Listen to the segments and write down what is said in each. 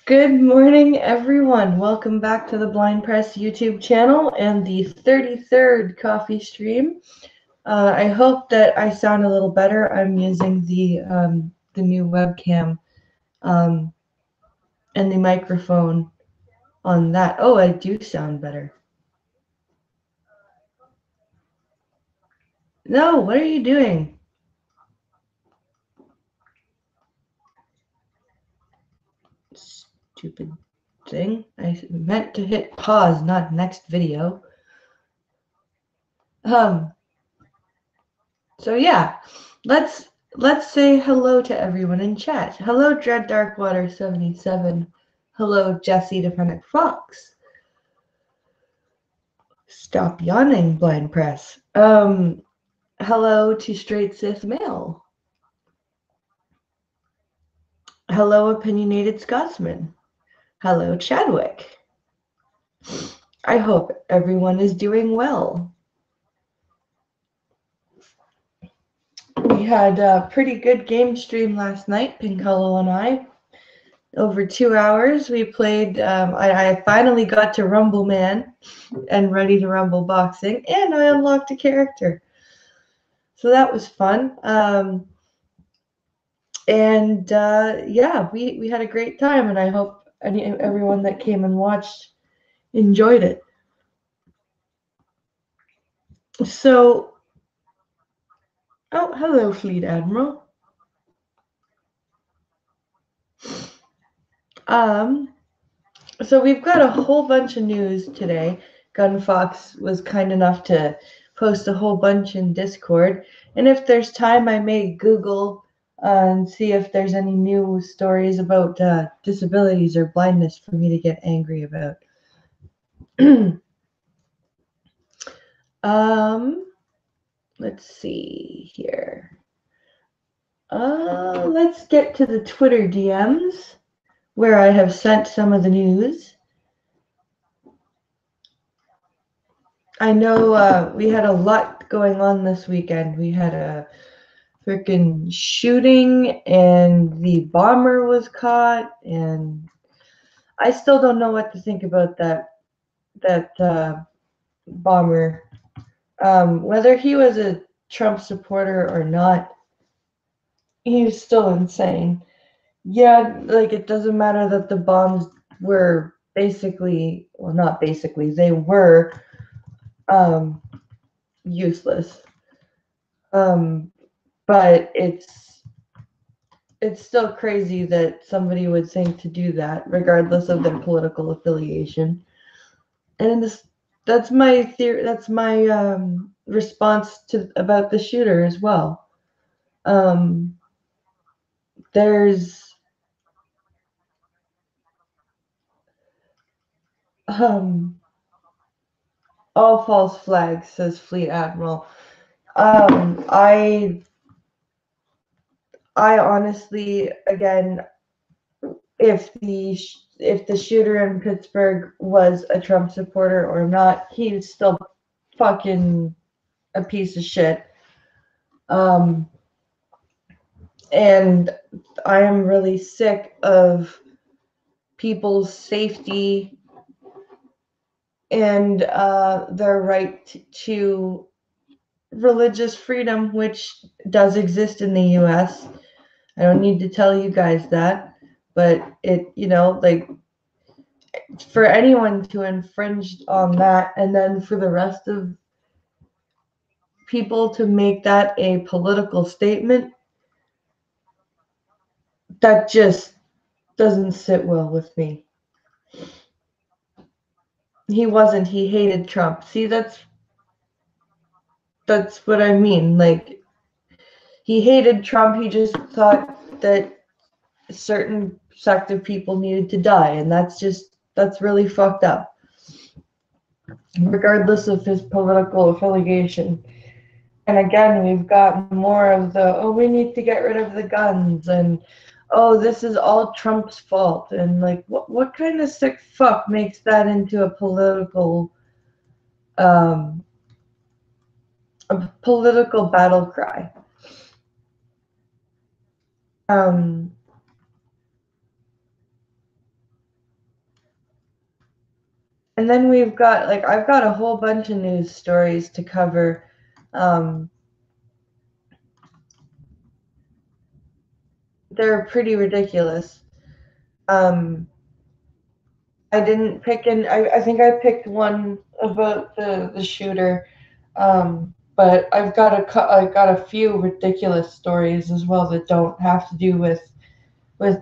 Good morning, everyone. Welcome back to the Blind Press YouTube channel and the 33rd coffee stream. I hope that I sound a little better. I'm using the new webcam and the microphone on that. Oh, I do sound better. No, what are you doing? Stupid thing. I meant to hit pause, not next video. So yeah, let's say hello to everyone in chat. Hello, Dread Darkwater 77. Hello, Jesse Defendant Fox. Stop yawning, Blind Press. Hello to Straight Sith Male. Hello, Opinionated Scotsman. Hello, Chadwick. I hope everyone is doing well. We had a pretty good game stream last night, Pinkhollow and I. Over 2 hours, we played. I finally got to Rumble Man and Ready to Rumble Boxing, and I unlocked a character. So that was fun. Yeah, we had a great time, and I hope everyone that came and watched enjoyed it. So, oh, hello, Fleet Admiral. So we've got a whole bunch of news today. Gunfox was kind enough to post a whole bunch in Discord, and if there's time, I may Google and see if there's any new stories about disabilities or blindness for me to get angry about. Let's see here. Let's get to the Twitter DMs where I have sent some of the news. I know we had a lot going on this weekend. We had a freaking shooting, and the bomber was caught, and I still don't know what to think about that bomber. Whether he was a Trump supporter or not, he was still insane. Yeah, like it doesn't matter that the bombs were basically, well, not basically, they were useless. But it's still crazy that somebody would think to do that, regardless of their political affiliation. And that's my theory. That's my response to about the shooter as well. There's all false flags, says Fleet Admiral. I honestly, again, if the shooter in Pittsburgh was a Trump supporter or not, he's still fucking a piece of shit. And I am really sick of people's safety and their right to religious freedom, which does exist in the U.S. I don't need to tell you guys that, but it, like, for anyone to infringe on that and then for the rest of people to make that a political statement, that just doesn't sit well with me. He hated Trump. See, that's what I mean. Like, he hated Trump. He just thought that a certain sect of people needed to die, and that's really fucked up, regardless of his political affiliation. And again, we've got more of the, oh, we need to get rid of the guns, and oh, this is all Trump's fault. And like, what kind of sick fuck makes that into a political battle cry? And then we've got, like, I've got a whole bunch of news stories to cover. They're pretty ridiculous. I didn't pick I think I picked one about the shooter. But I've got a few ridiculous stories as well that don't have to do with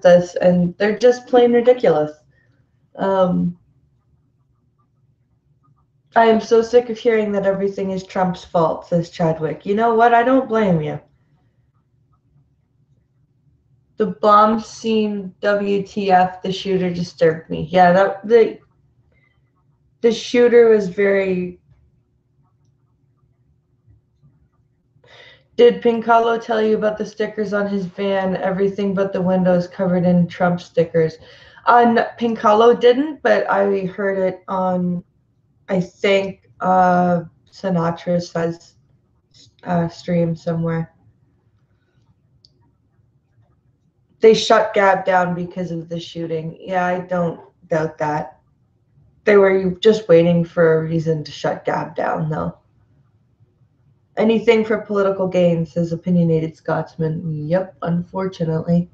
this, and they're just plain ridiculous. I am so sick of hearing that everything is Trump's fault, says Chadwick. You know what? I don't blame you. The bomb scene, WTF, the shooter disturbed me. Yeah, the shooter was very. Did Pincalo tell you about the stickers on his van? Everything but the windows covered in Trump stickers. Pincalo didn't, but I heard it on, I think, Sinatra says stream somewhere. They shut Gab down because of the shooting. Yeah, I don't doubt that. They were just waiting for a reason to shut Gab down, though. Anything for political gain, says opinionated Scotsman. Yep, unfortunately.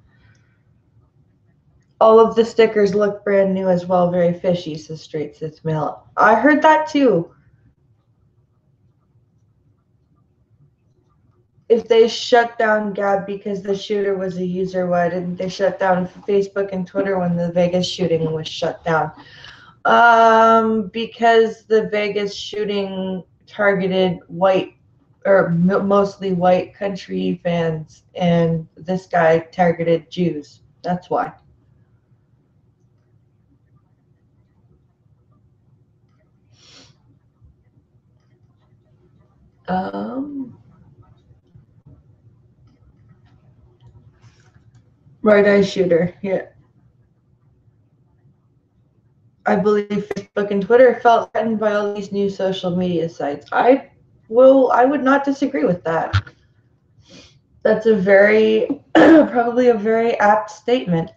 All of the stickers look brand new as well, very fishy, says Straight Sith Mail. I heard that too. If they shut down Gab because the shooter was a user, why didn't they shut down Facebook and Twitter when the Vegas shooting was shut down? Because the Vegas shooting targeted white or mostly white country fans, and this guy targeted Jews. That's why. Um, right eye shooter. Yeah. I believe Facebook and Twitter felt threatened by all these new social media sites. I would not disagree with that. That's a very probably a very apt statement.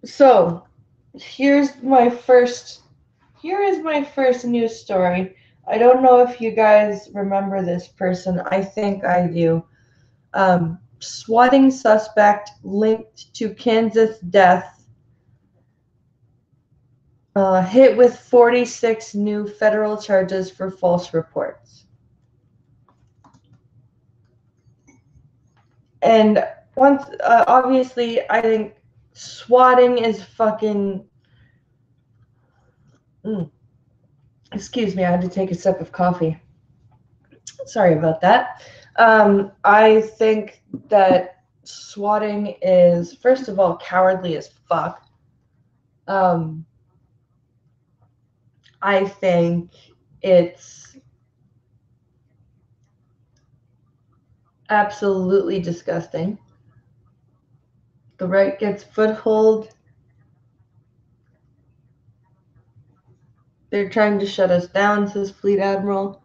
So, here is my first news story. I don't know if you guys remember this person. I think I do. Swatting suspect linked to Kansas death, hit with 46 new federal charges for false reports. And once, obviously, I think swatting is fucking. Excuse me, I had to take a sip of coffee. Sorry about that. I think that swatting is, first of all, cowardly as fuck. I think it's absolutely disgusting. The right gets foothold. They're trying to shut us down, says Fleet Admiral.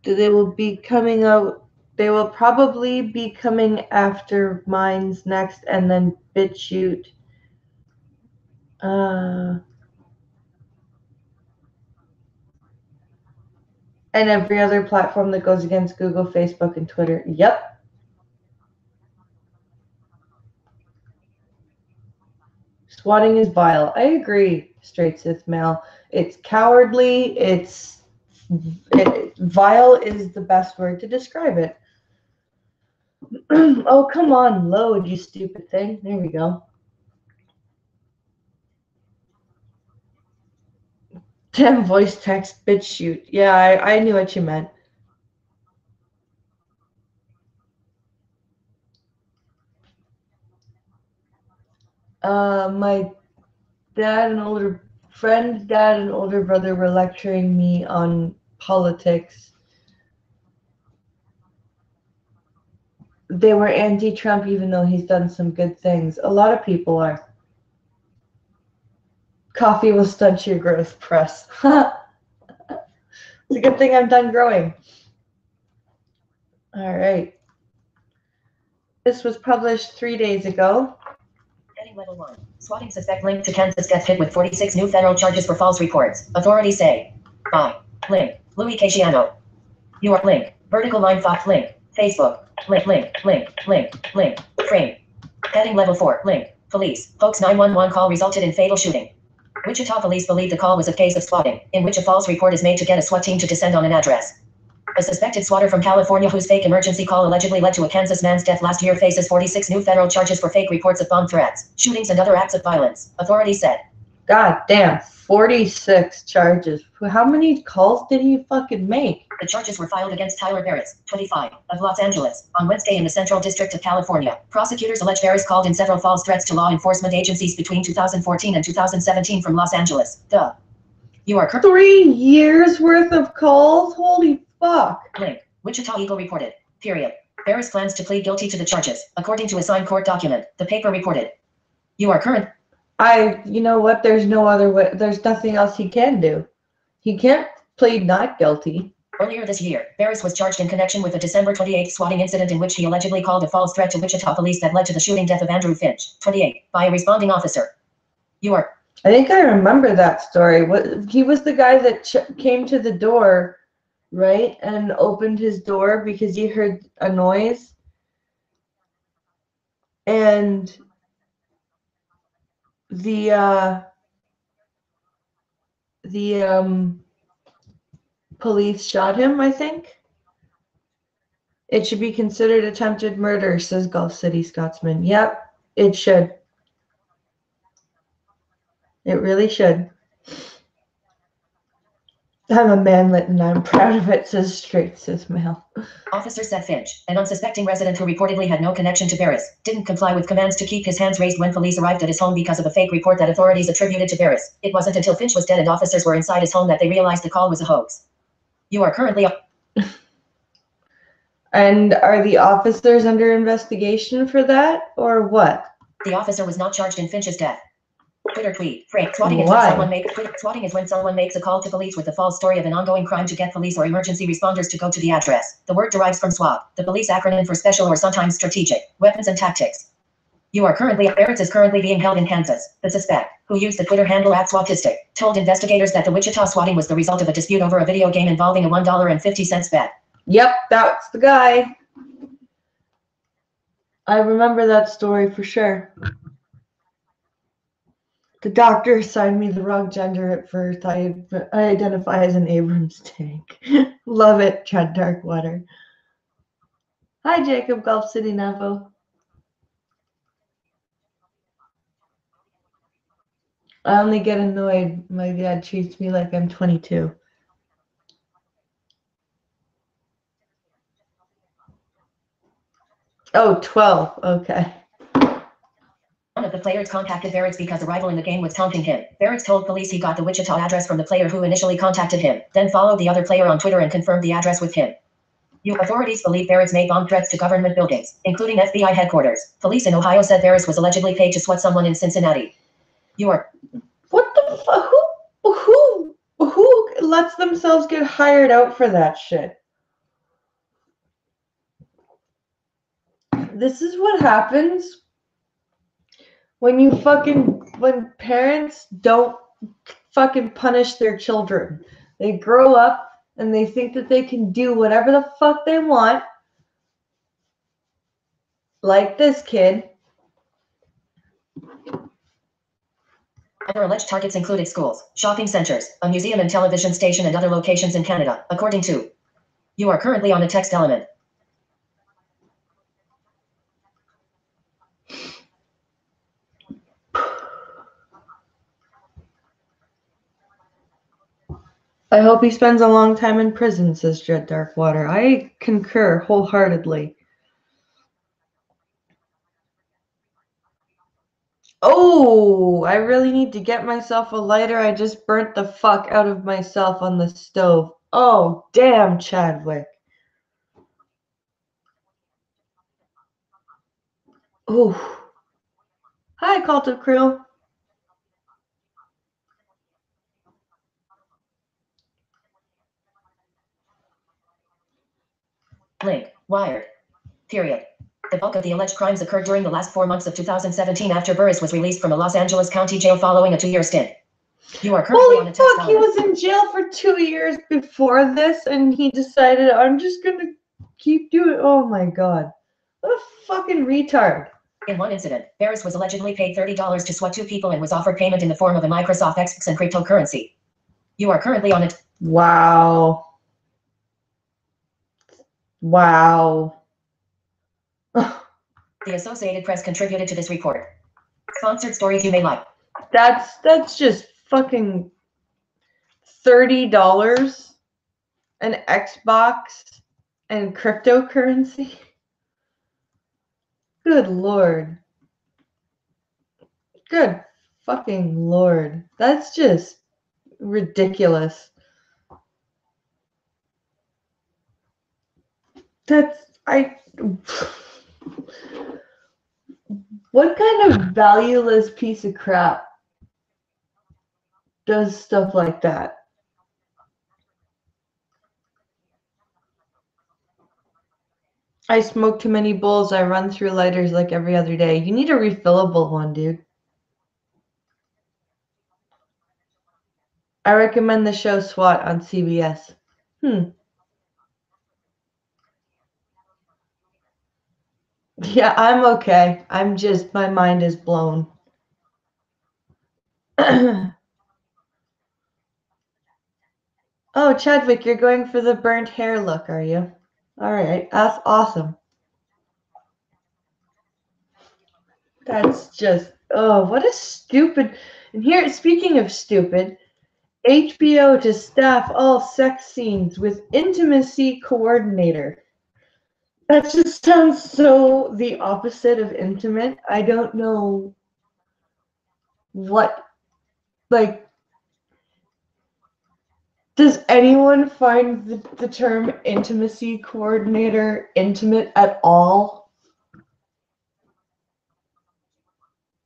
They will be coming out. They will probably be coming after mines next, and then BitChute. And every other platform that goes against Google, Facebook, and Twitter. Yep. Swatting is vile. I agree, Straight Sith Mail. It's cowardly. Vile is the best word to describe it. Oh, come on, load, you stupid thing. There we go. Damn voice text, bitch shoot. Yeah, I knew what you meant. My dad and older brother were lecturing me on politics. They were anti-Trump even though he's done some good things. A lot of people are. Coffee will stunt your growth, press. It's a good thing I'm done growing. All right. This was published 3 days ago. level 1. Swatting suspect linked to Kansas death hit with 46 new federal charges for false reports. Authorities say. By. Link. Louis Casciano. You are link. Vertical line Fox link. Facebook. Link. Frame. Heading level 4. Link. Police. Hoax 911 call resulted in fatal shooting. Wichita police believe the call was a case of swatting, in which a false report is made to get a SWAT team to descend on an address. A suspected swatter from California whose fake emergency call allegedly led to a Kansas man's death last year faces 46 new federal charges for fake reports of bomb threats, shootings, and other acts of violence, authorities said. God damn, 46 charges. How many calls did he fucking make? The charges were filed against Tyler Barris, 25, of Los Angeles, on Wednesday in the Central District of California. Prosecutors allege Barris called in several false threats to law enforcement agencies between 2014 and 2017 from Los Angeles. Duh. You are 3 years worth of calls? Holy fuck. Link. Wichita Eagle reported. Period. Barris plans to plead guilty to the charges, according to a signed court document, the paper reported. You are current. You know what? There's no other way. There's nothing else he can do. He can't plead not guilty. Earlier this year, Barris was charged in connection with a December 28 swatting incident in which he allegedly called a false threat to Wichita police that led to the shooting death of Andrew Finch, 28, by a responding officer. You are. I think I remember that story. He was the guy that came to the door, right, and opened his door because he heard a noise. And the police shot him, I think. It should be considered attempted murder, says Gulf City Scotsman. Yep, it should. It really should. I'm a manlet and I'm proud of it, says straight cis male. Officers said Finch, an unsuspecting resident who reportedly had no connection to Barris, didn't comply with commands to keep his hands raised when police arrived at his home because of a fake report that authorities attributed to Barris. It wasn't until Finch was dead and officers were inside his home that they realized the call was a hoax. You are currently And are the officers under investigation for that, or what? The officer was not charged in Finch's death. Twitter tweet. Frank, swatting is when someone makes a call to police with the false story of an ongoing crime to get police or emergency responders to go to the address. The word derives from SWAT, the police acronym for Special or sometimes Strategic Weapons and Tactics. Barris is currently being held in Kansas. The suspect, who used the Twitter handle @Swatistic, told investigators that the Wichita swatting was the result of a dispute over a video game involving a $1.50 bet. Yep, that's the guy. I remember that story for sure. The doctor assigned me the wrong gender at birth. I identify as an Abrams tank. Love it, Chad Darkwater. Hi, Jacob, Gulf City Navo. I only get annoyed. My dad treats me like I'm 22. Oh, 12. Okay. One of the players contacted Barris because a rival in the game was taunting him. Barris told police he got the Wichita address from the player who initially contacted him, then followed the other player on Twitter and confirmed the address with him. Authorities believe Barris made bomb threats to government buildings, including FBI headquarters. Police in Ohio said Barris was allegedly paid to swat someone in Cincinnati. What the fuck? Who lets themselves get hired out for that shit? This is what happens when parents don't fucking punish their children. They grow up and they think that they can do whatever the fuck they want. Like this kid. Other alleged targets included schools, shopping centers, a museum and television station and other locations in Canada, according to. You are currently on a text element. I hope he spends a long time in prison, says Dread Darkwater. I concur wholeheartedly. Oh, I really need to get myself a lighter. I just burnt the fuck out of myself on the stove. Oh, damn, Chadwick. Ooh. Hi, Cult of Crew. Link. Wired. Period. The bulk of the alleged crimes occurred during the last 4 months of 2017 after Burris was released from a Los Angeles County jail following a 2-year stint. You are currently on a text Holy fuck, he element. was in jail for 2 years before this and he decided, I'm just gonna keep doing. Oh my god. What a fucking retard. In one incident, Burris was allegedly paid $30 to swat 2 people and was offered payment in the form of a Microsoft Xbox and cryptocurrency. You are currently on it. Wow. Wow. The Associated Press contributed to this report. Sponsored stories you may like. That's just fucking $30, an Xbox, and cryptocurrency. Good lord. Good fucking lord. That's just ridiculous. What kind of valueless piece of crap does stuff like that? I smoke too many bowls. I run through lighters like every other day. You need a refillable one, dude. I recommend the show SWAT on CBS. Yeah, I'm okay. My mind is blown. Oh, Chadwick, you're going for the burnt hair look, are you? All right, that's awesome. That's just, oh, what a stupid. And here, speaking of stupid, HBO to staff all sex scenes with intimacy coordinator. That just sounds so the opposite of intimate. I don't know what, like, does anyone find the term intimacy coordinator intimate at all?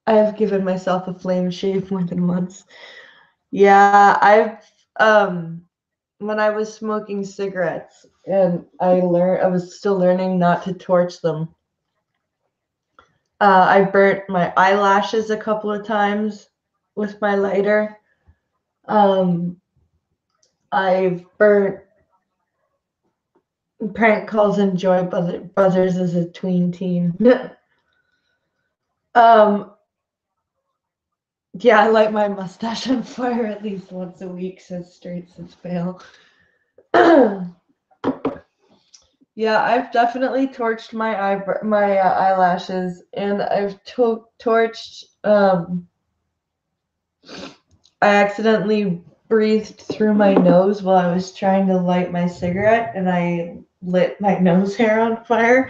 I have given myself a flame shave more than once. Yeah, when I was smoking cigarettes and I was still learning not to torch them. I burnt my eyelashes a couple of times with my lighter. I've burnt prank calls and Joy Brothers as a tween teen. Yeah, I light my mustache on fire at least once a week, says Straight Since Fail. Yeah, I've definitely torched my eyelashes, and I've torched. I accidentally breathed through my nose while I was trying to light my cigarette, and I lit my nose hair on fire.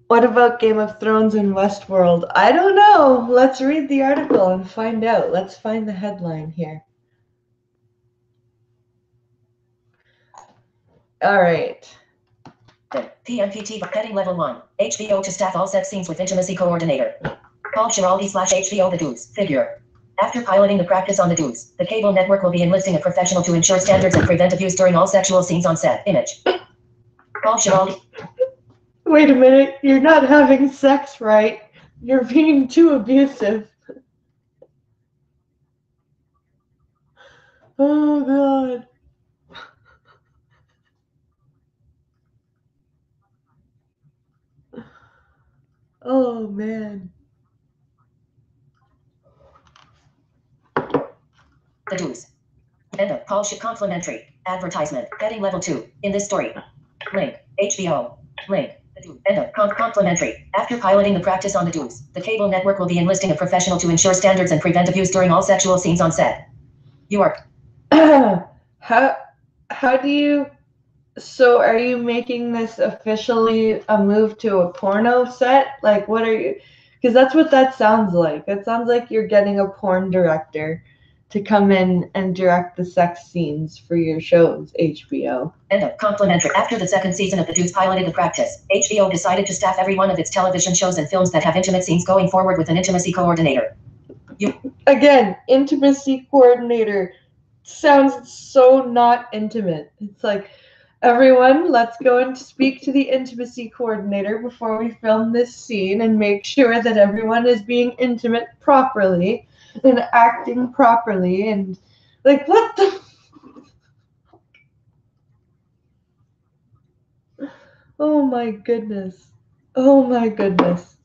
What about Game of Thrones and Westworld? I don't know. Let's read the article and find out. Let's find the headline here. All right. PMPT heading level 1. HBO to staff all sex scenes with intimacy coordinator. Paul Schiraldi /HBO The Deuce. Figure. After piloting the practice on The Deuce, the cable network will be enlisting a professional to ensure standards and prevent abuse during all sexual scenes on set. Image. Paul Schiraldi. Wait a minute. You're not having sex right. You're being too abusive. Oh, God. Oh, man. The Deuce. End of Paul complimentary. Advertisement. Heading level 2. In this story. Link. HBO. Link. The Deuce. End of complimentary. After piloting the practice on The Deuce, the cable network will be enlisting a professional to ensure standards and prevent abuse during all sexual scenes on set. You are. How do you... So are you making this officially a move to a porno set? Like, what are you... Because that's what that sounds like. It sounds like you're getting a porn director to come in and direct the sex scenes for your shows, HBO. End of complimentary. After the second season of The Deuce piloted the practice, HBO decided to staff every one of its television shows and films that have intimate scenes going forward with an intimacy coordinator. Again, intimacy coordinator. sounds so not intimate. It's like, everyone, let's go and speak to the intimacy coordinator before we film this scene and make sure that everyone is being intimate properly and acting properly. And like, what the? Oh my goodness. Oh my goodness.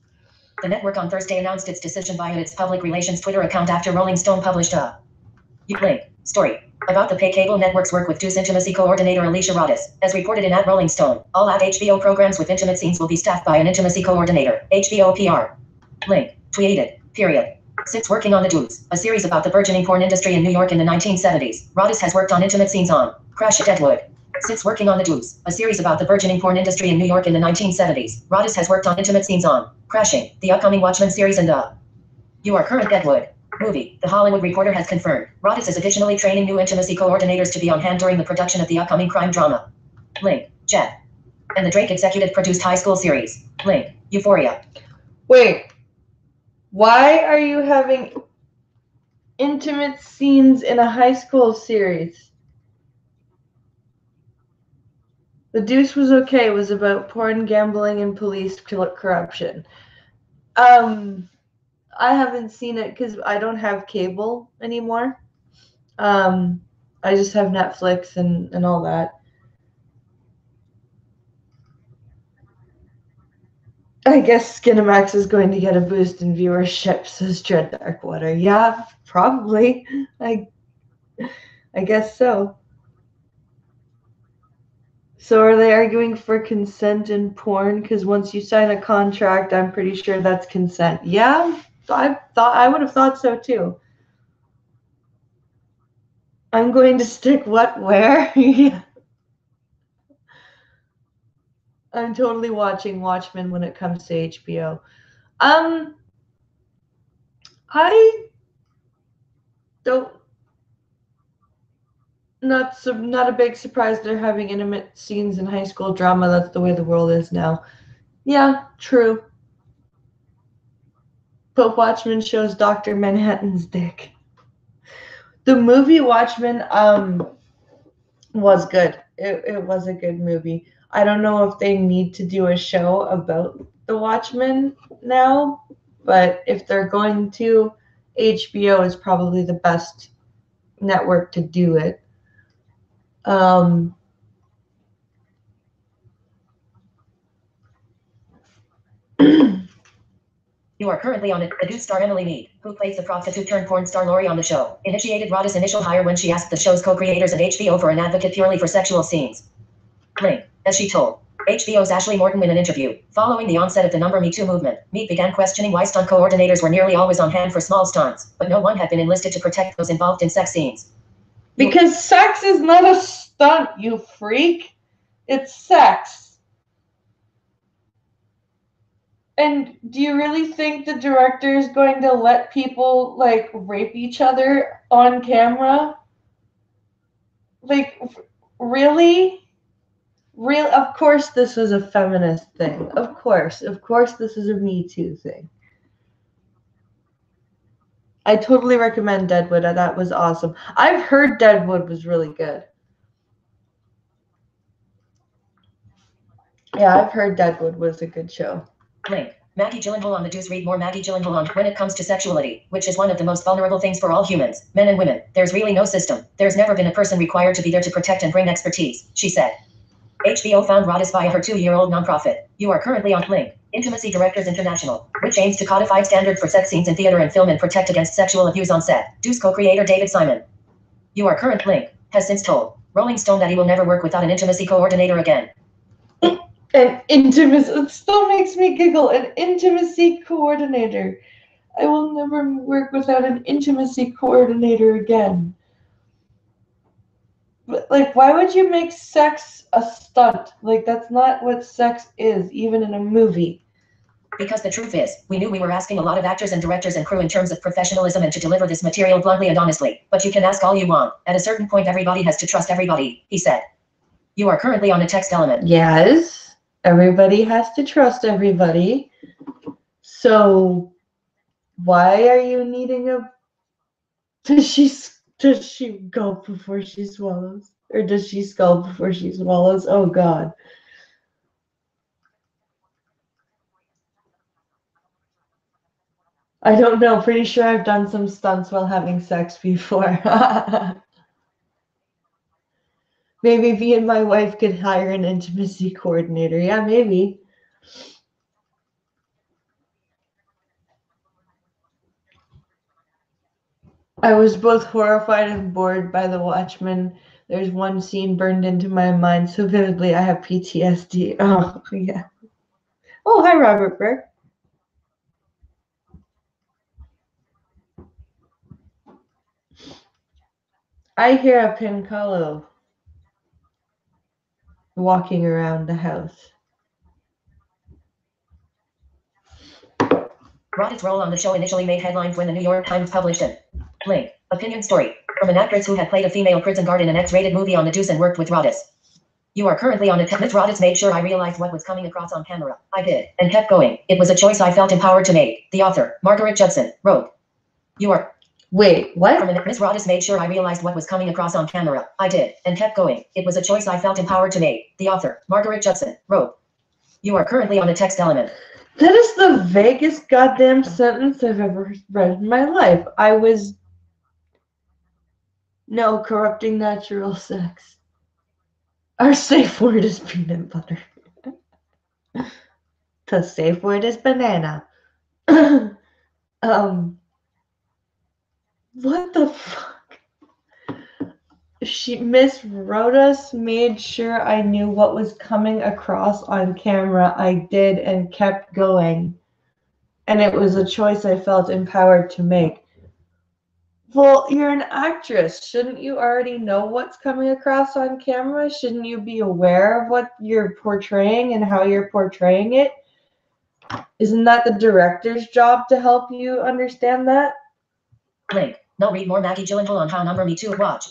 The network on Thursday announced its decision via its public relations Twitter account after Rolling Stone published a link story about the pay cable network's work with Deuce intimacy coordinator Alicia Rodis. As reported in Rolling Stone, all HBO programs with intimate scenes will be staffed by an intimacy coordinator. HBO PR. Link. Tweeted. Period. Since working on The Deuce, a series about the burgeoning porn industry in New York in the 1970s, Rodis has worked on intimate scenes on Crash at Deadwood. Since working on The Deuce, a series about the burgeoning porn industry in New York in the 1970s, Rodis has worked on intimate scenes on Crashing, the upcoming Watchmen series, and the You Are Current Deadwood movie. The Hollywood Reporter has confirmed Rodis is additionally training new intimacy coordinators to be on hand during the production of the upcoming crime drama. Link. Jet. And the Drake executive produced high school series. Link. Euphoria. Wait. Why are you having intimate scenes in a high school series? The Deuce was okay. It was about porn, gambling, and police corruption. I haven't seen it because I don't have cable anymore. I just have Netflix and all that. I guess Skinamax is going to get a boost in viewership, says Dread Darkwater. Yeah, probably. I guess so. So are they arguing for consent in porn? Because once you sign a contract, I'm pretty sure that's consent. Yeah, I would have thought so too. I'm going to stick what where? Yeah. I'm totally watching Watchmen when it comes to HBO. I don't. Not a big surprise they're having intimate scenes in high school drama. That's the way the world is now. Yeah, true. But Watchmen shows Dr. Manhattan's dick. The movie Watchmen was good. It was a good movie. I don't know if they need to do a show about the Watchmen now, but if they're going to, HBO is probably the best network to do it. You are currently on it. The Deuce star Emily Mead, who plays the prostitute turned porn star Lori on the show, initiated Rodis' initial hire when she asked the show's co-creators at HBO for an advocate purely for sexual scenes. Link. As she told HBO's Ashley Morton in an interview, following the onset of the Number Me Too movement, Mead began questioning why stunt coordinators were nearly always on hand for small stunts, but no one had been enlisted to protect those involved in sex scenes. Because sex is not a stunt, you freak. It's sex. And do you really think the director is going to let people, like, rape each other on camera? Like, really? Of course this is a feminist thing. Of course this is a Me Too thing. I totally recommend Deadwood. That was awesome. I've heard Deadwood was really good. Yeah, I've heard Deadwood was a good show. Link. Maggie Gyllenhaal on the Deuce. Read more Maggie Gyllenhaal on when it comes to sexuality, which is one of the most vulnerable things for all humans, men and women. There's really no system. There's never been a person required to be there to protect and bring expertise, she said. HBO found Rodis via her 2-year-old nonprofit. You are currently on Link. Intimacy Directors International, which aims to codify standards for sex scenes in theater and film and protect against sexual abuse on set. Deuce co-creator David Simon. You Are Current Link has since told Rolling Stone that he will never work without an intimacy coordinator again. An intimacy, it still makes me giggle. An intimacy coordinator. I will never work without an intimacy coordinator again. But, like, why would you make sex a stunt? Like, that's not what sex is, even in a movie. Because the truth is, we knew we were asking a lot of actors and directors and crew in terms of professionalism and to deliver this material bluntly and honestly. But you can ask all you want. At a certain point, everybody has to trust everybody, he said. You are currently on a text element. Yes. Everybody has to trust everybody. So why are you needing a Does she gulp before she swallows? Or does she scold before she swallows? Oh, God. I don't know. Pretty sure I've done some stunts while having sex before. Maybe me and my wife could hire an intimacy coordinator. Yeah, maybe. I was both horrified and bored by The Watchmen. There's one scene burned into my mind so vividly I have PTSD. Oh, yeah. Oh, hi, Robert Burke. I hear a Pincolo walking around the house. Rodditt's role on the show initially made headlines when the New York Times published an link opinion story from an actress who had played a female prison guard in an X-rated movie on the Deuce and worked with Rodditt. You are currently on a Miss Rodditt made sure I realized what was coming across on camera. I did, and kept going. It was a choice I felt empowered to make. The author, Margaret Judson, wrote. You are. Wait, what? Miss Rodditt made sure I realized what was coming across on camera. I did, and kept going. It was a choice I felt empowered to make. The author, Margaret Judson, wrote. You are currently on a text element. That is the vaguest goddamn sentence I've ever read in my life. I was. No, corrupting natural sex. Our safe word is peanut butter. The safe word is banana. What the fuck? Miss Rodas made sure I knew what was coming across on camera. I did and kept going. And it was a choice I felt empowered to make. Well, you're an actress. Shouldn't you already know what's coming across on camera? Shouldn't you be aware of what you're portraying and how you're portraying it? Isn't that the director's job to help you understand that? Link. No, read more Maggie Gyllenhaal on How Number Me Too Watch.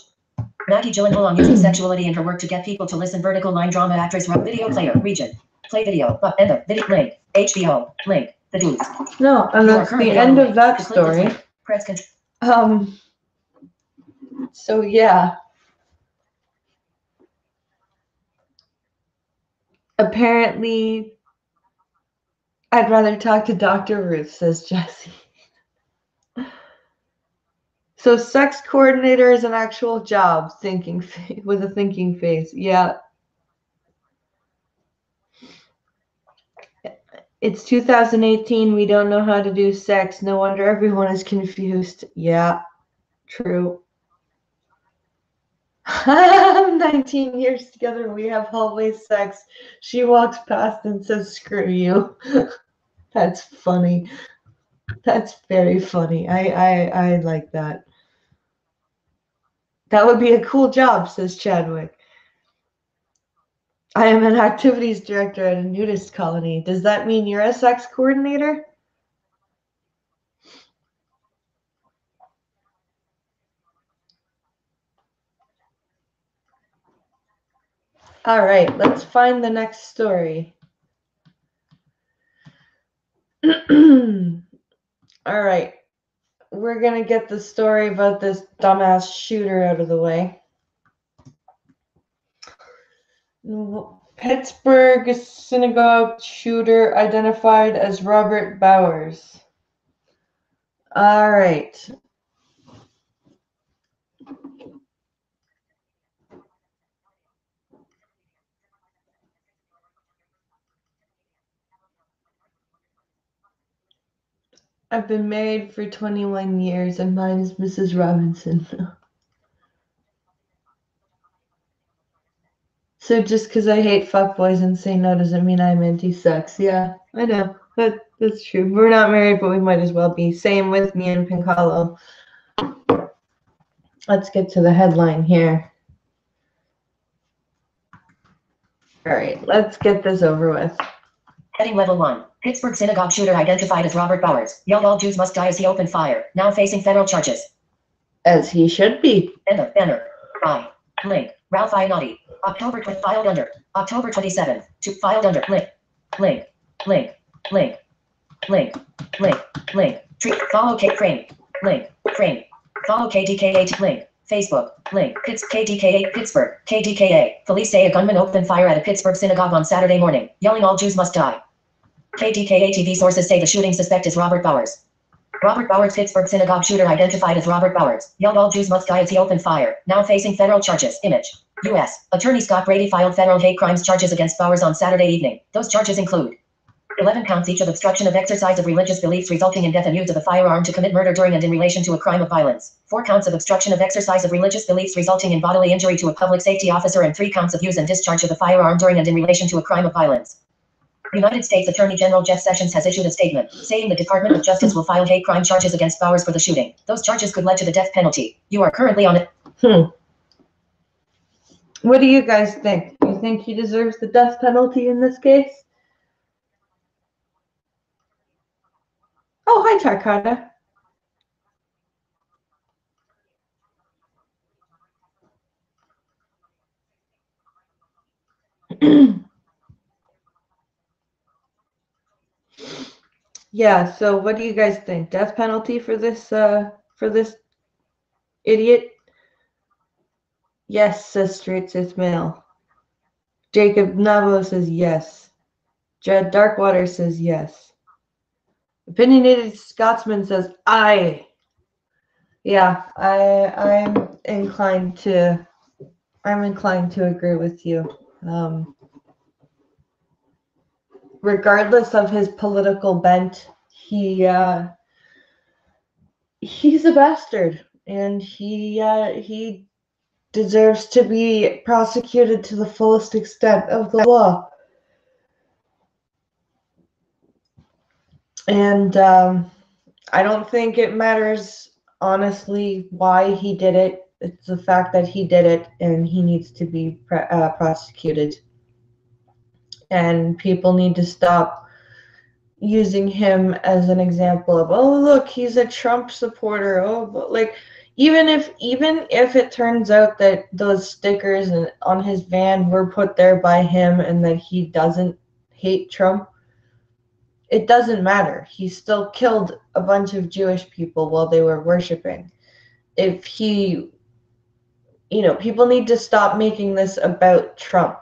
Maggie Gyllenhaal on using sexuality in her work to get people to listen. Vertical line drama actress. Video player. Region. Play video. End of video. Link. HBO. Link. The Deuce. No, and that's the end of that story. Press control. So yeah. Apparently, I'd rather talk to Dr. Ruth, says Jesse. So sex coordinator is an actual job, with a thinking face. Yeah. It's 2018. We don't know how to do sex. No wonder everyone is confused. Yeah, true. 19 years together. We have hallway sex. She walks past and says, "Screw you." That's funny. That's very funny. I like that. That would be a cool job, says Chadwick. I am an activities director at a nudist colony. Does that mean you're a sex coordinator? All right, let's find the next story. All right, we're going to get the story about this dumbass shooter out of the way. Pittsburgh synagogue shooter identified as Robert Bowers. All right. I've been married for 21 years, and mine is Mrs. Robinson. So just because I hate fuckboys and say no doesn't mean I'm anti-sex. Yeah, I know. That's true. We're not married, but we might as well be. Same with me and Pincalo. Let's get to the headline here. All right, let's get this over with. Heading level 1. Pittsburgh synagogue shooter identified as Robert Bowers. Yelled all Jews must die as he opened fire. Now facing federal charges. As he should be. End of banner. By. Link. Ralph Iannotti. October 20. Filed under. October 27th. Filed under. Link. Link. Link. Link. Link. Link. Link. Follow K frame. Link. Frame. Follow KDK8. Link. Facebook. Link. KDKA. Pittsburgh. KDKA. Police say a gunman opened fire at a Pittsburgh synagogue on Saturday morning, yelling all Jews must die. KDKA TV sources say the shooting suspect is Robert Bowers. Robert Bowers, Pittsburgh synagogue shooter identified as Robert Bowers, yelled all Jews must die as he opened fire, now facing federal charges. Image. U.S. Attorney Scott Brady filed federal hate crimes charges against Bowers on Saturday evening. Those charges include 11 counts each of obstruction of exercise of religious beliefs resulting in death and use of a firearm to commit murder during and in relation to a crime of violence, 4 counts of obstruction of exercise of religious beliefs resulting in bodily injury to a public safety officer, and 3 counts of use and discharge of a firearm during and in relation to a crime of violence. United States Attorney General Jeff Sessions has issued a statement saying the Department of Justice will file hate crime charges against Bowers for the shooting. Those charges could lead to the death penalty. You are currently on it. What do you guys think? Do you think he deserves the death penalty in this case? Oh, hi, Tarkata. Yeah, so what do you guys think? Death penalty for this idiot? Yes, says Streets Ismail. Jacob Navo says yes. Jed Darkwater says yes. Opinionated Scotsman says aye. Yeah, I'm inclined to agree with you. Regardless of his political bent, he's a bastard, and he deserves to be prosecuted to the fullest extent of the law. And I don't think it matters, honestly, why he did it. It's the fact that he did it, and he needs to be prosecuted. And people need to stop using him as an example of, oh, look, he's a Trump supporter. Oh, but like, even if it turns out that those stickers on his van were put there by him and that he doesn't hate Trump, it doesn't matter. He still killed a bunch of Jewish people while they were worshiping. If he, people need to stop making this about Trump.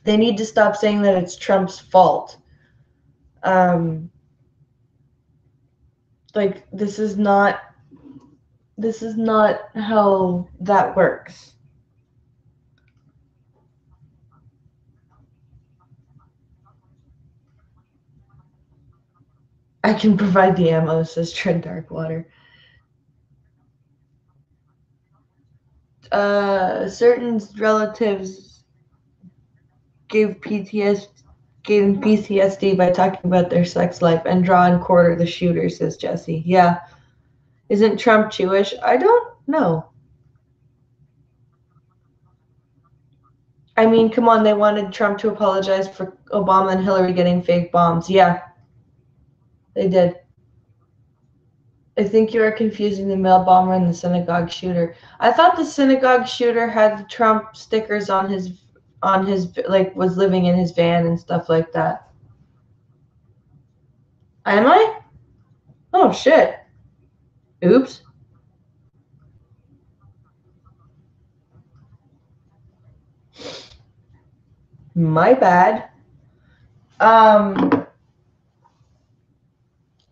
They need to stop saying that it's Trump's fault. Like, this is not how that works. I can provide the ammo, says Trent Darkwater. Certain relatives gave him PTSD by talking about their sex life and draw and quarter the shooter, says Jesse. Yeah. Isn't Trump Jewish? I don't know. I mean, come on, they wanted Trump to apologize for Obama and Hillary getting fake bombs. Yeah, they did. I think you are confusing the mail bomber and the synagogue shooter. I thought the synagogue shooter had the Trump stickers on his like, was living in his van and stuff like that. Am I? Oh shit. Oops. My bad.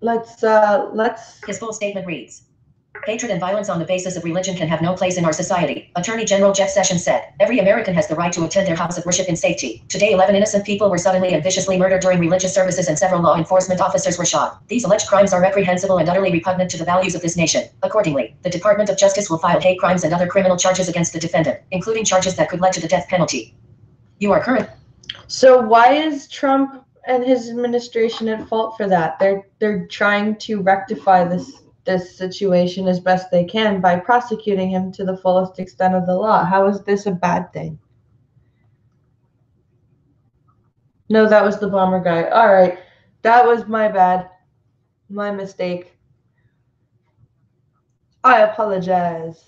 Let's His full statement reads: hatred and violence on the basis of religion can have no place in our society. Attorney General Jeff Sessions said, every American has the right to attend their house of worship in safety. Today, 11 innocent people were suddenly and viciously murdered during religious services and several law enforcement officers were shot. These alleged crimes are reprehensible and utterly repugnant to the values of this nation. Accordingly, the Department of Justice will file hate crimes and other criminal charges against the defendant, including charges that could lead to the death penalty. You are current. So why is Trump and his administration at fault for that? They're trying to rectify this situation as best they can by prosecuting him to the fullest extent of the law. How is this a bad thing? No, that was the bomber guy. All right. That was my bad. My mistake. I apologize.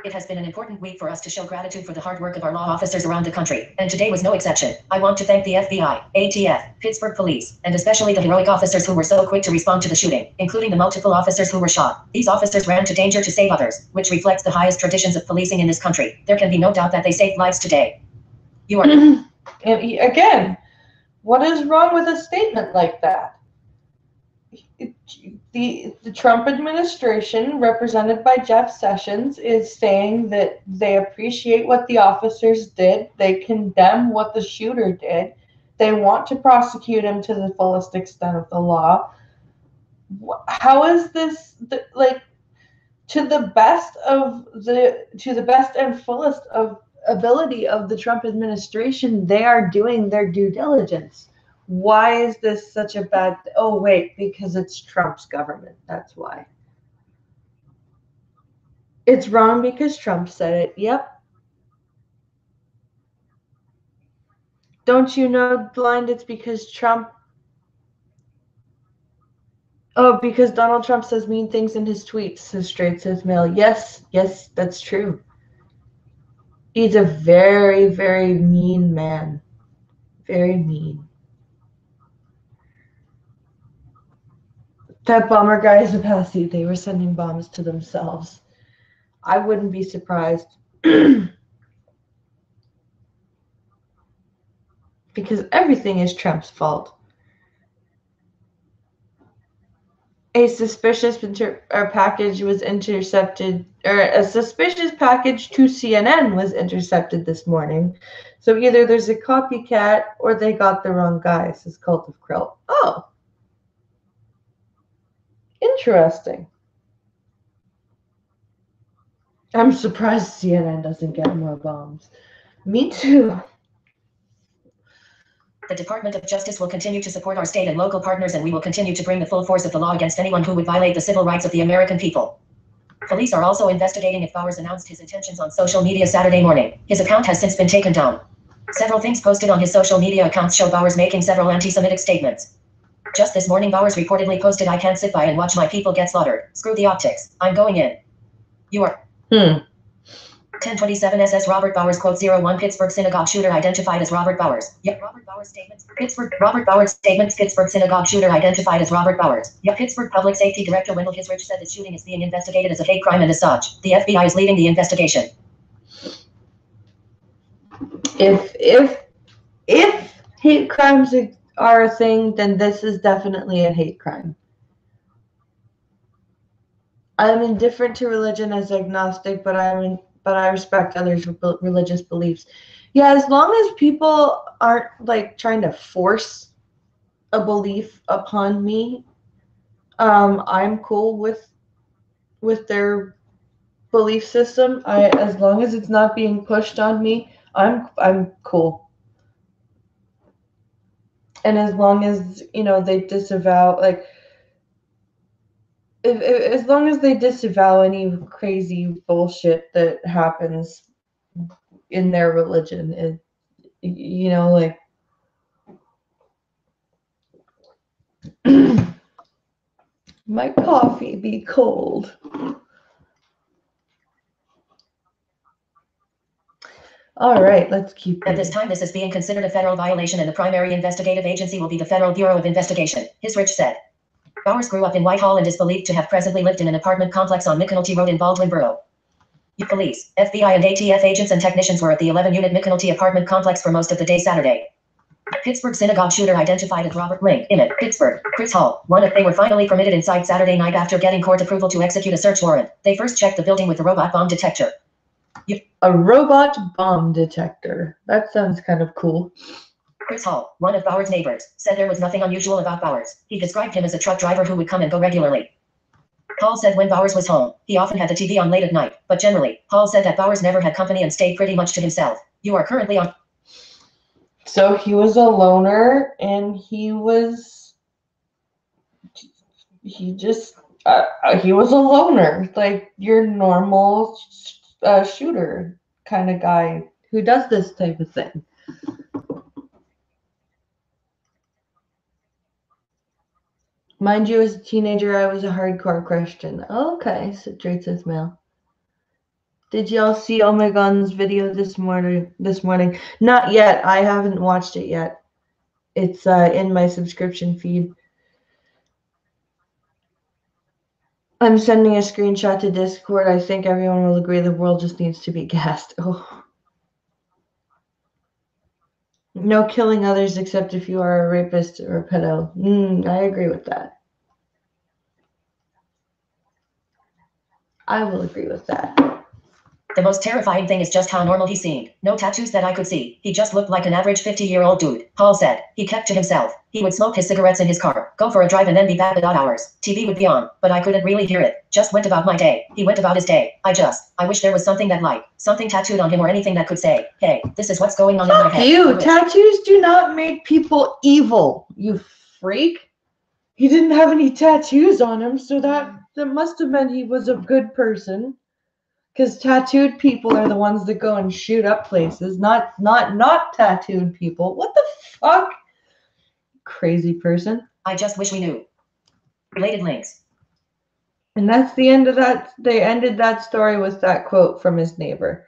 It has been an important week for us to show gratitude for the hard work of our law officers around the country, and today was no exception. I want to thank the FBI, ATF, Pittsburgh Police, and especially the heroic officers who were so quick to respond to the shooting, including the multiple officers who were shot. These officers ran to danger to save others, which reflects the highest traditions of policing in this country. There can be no doubt that they saved lives today. You are... Again, what is wrong with a statement like that? The Trump administration, represented by Jeff Sessions, is saying that they appreciate what the officers did. They condemn what the shooter did. They want to prosecute him to the fullest extent of the law. How is this like to the best and fullest of ability of the Trump administration? They are doing their due diligence. Why is this such a bad oh wait, because it's Trump's government, that's why. It's wrong because Trump said it. Yep. Don't you know, Blind, it's because Trump because Donald Trump says mean things in his tweets, says Straight Says Mail. Yes, that's true. He's a very, very mean man. Very mean. That bomber guy is a patsy. They were sending bombs to themselves. I wouldn't be surprised. Because everything is Trump's fault. A suspicious package was intercepted, or a suspicious package to CNN was intercepted this morning. So either there's a copycat or they got the wrong guy, says Cult of Krill. Oh. Interesting. I'm surprised CNN doesn't get more bombs. Me too. The Department of Justice will continue to support our state and local partners, and we will continue to bring the full force of the law against anyone who would violate the civil rights of the American people. Police are also investigating if Bowers announced his intentions on social media Saturday morning. His account has since been taken down. Several things posted on his social media accounts show Bowers making several anti-Semitic statements. Just this morning, Bowers reportedly posted, "I can't sit by and watch my people get slaughtered. Screw the optics. I'm going in." You are... 1027 SS Robert Bowers, quote, 01 Pittsburgh synagogue shooter identified as Robert Bowers. Yep. Robert Bowers statements. Robert Bowers statements. Pittsburgh synagogue shooter identified as Robert Bowers. Yep. Pittsburgh Public Safety Director Wendell Hisrich said the shooting is being investigated as a hate crime and as such, the FBI is leading the investigation. If hate crimes are a thing, then this is definitely a hate crime. I'm indifferent to religion as agnostic, but I respect others' religious beliefs. Yeah, as long as people aren't like trying to force a belief upon me, I'm cool with their belief system. As long as it's not being pushed on me, I'm cool. And as long as they disavow, like, as long as they disavow any crazy bullshit that happens in their religion, like my coffee be cold. All right, let's keep At this time, this is being considered a federal violation, and the primary investigative agency will be the Federal Bureau of Investigation, Hisrich said. Bowers grew up in Whitehall and is believed to have presently lived in an apartment complex on McAnulty Road in Baldwin Borough. Police, FBI, and ATF agents and technicians were at the 11-unit McAnulty apartment complex for most of the day Saturday. Pittsburgh synagogue shooter identified as Robert Link. Image, Pittsburgh, Chris Hall. They were finally permitted inside Saturday night after getting court approval to execute a search warrant. They first checked the building with a robot bomb detector. A robot bomb detector. That sounds kind of cool. Chris Hall, one of Bowers' neighbors, said there was nothing unusual about Bowers. He described him as a truck driver who would come and go regularly. Hall said when Bowers was home, he often had the TV on late at night, but generally, Hall said that Bowers never had company and stayed pretty much to himself. You are currently on... So he was a loner, and he was a loner, like your normal shooter kind of guy who does this type of thing. Mind you, as a teenager, I was a hardcore Christian. Okay, so Drake says mail. Did y'all see Omegon's video this morning? Not yet. I haven't watched it yet. It's in my subscription feed. I'm sending a screenshot to Discord. I think everyone will agree the world just needs to be gassed. Oh. No killing others except if you are a rapist or a pedo. I agree with that. I will agree with that. The most terrifying thing is just how normal he seemed. No tattoos that I could see. He just looked like an average 50-year-old dude. Paul said. He kept to himself. He would smoke his cigarettes in his car, go for a drive and then be back at odd hours. TV would be on, but I couldn't really hear it. Just went about my day. He went about his day. I wish there was something that like, something tattooed on him or anything that could say, hey, this is what's going on in my head. You! Tattoos do not make people evil, you freak. He didn't have any tattoos on him, so that must have meant he was a good person. Because tattooed people are the ones that go and shoot up places, not tattooed people. What the fuck? Crazy person. I just wish we knew. Related links. And that's the end of that. They ended that story with that quote from his neighbor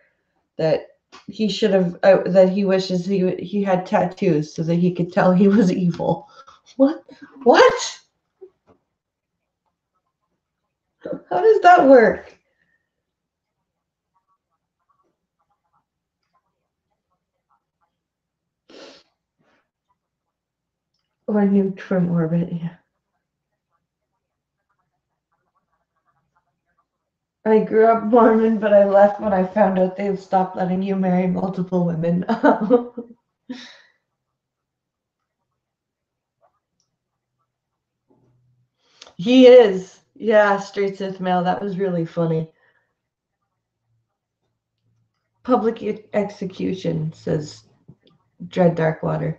that he should have, that he wishes he had tattoos so that he could tell he was evil. What? How does that work? Or nuked from orbit, yeah. I grew up Mormon, but I left when I found out they stopped letting you marry multiple women. He is. Yeah, straight Sith male. That was really funny. Public execution, says Dread Darkwater.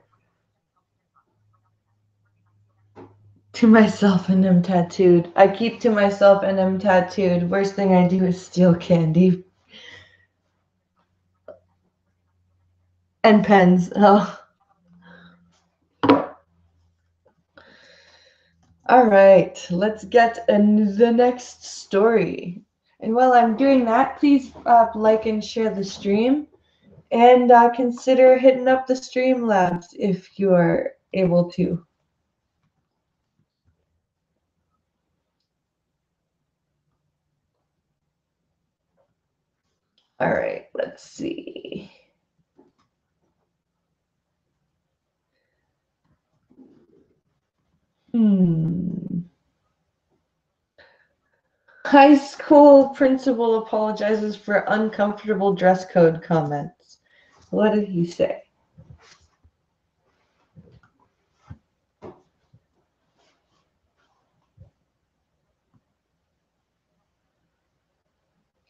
To myself and I'm tattooed. I keep to myself and I'm tattooed. Worst thing I do is steal candy. And pens. Oh. All right, let's get the next story. And while I'm doing that, please like and share the stream. And consider hitting up the Streamlabs if you are able to. All right, let's see. High school principal apologizes for uncomfortable dress code comments. What did he say?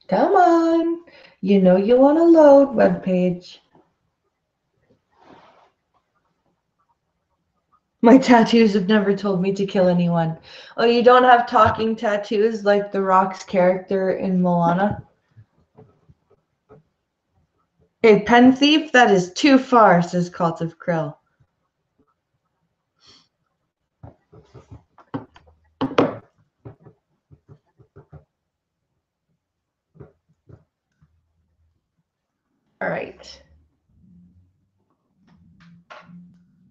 Come on. You know you want to load webpage. My tattoos have never told me to kill anyone. Oh, you don't have talking tattoos like The Rock's character in Moana? A pen thief? That is too far, says Cult of Krill. All right.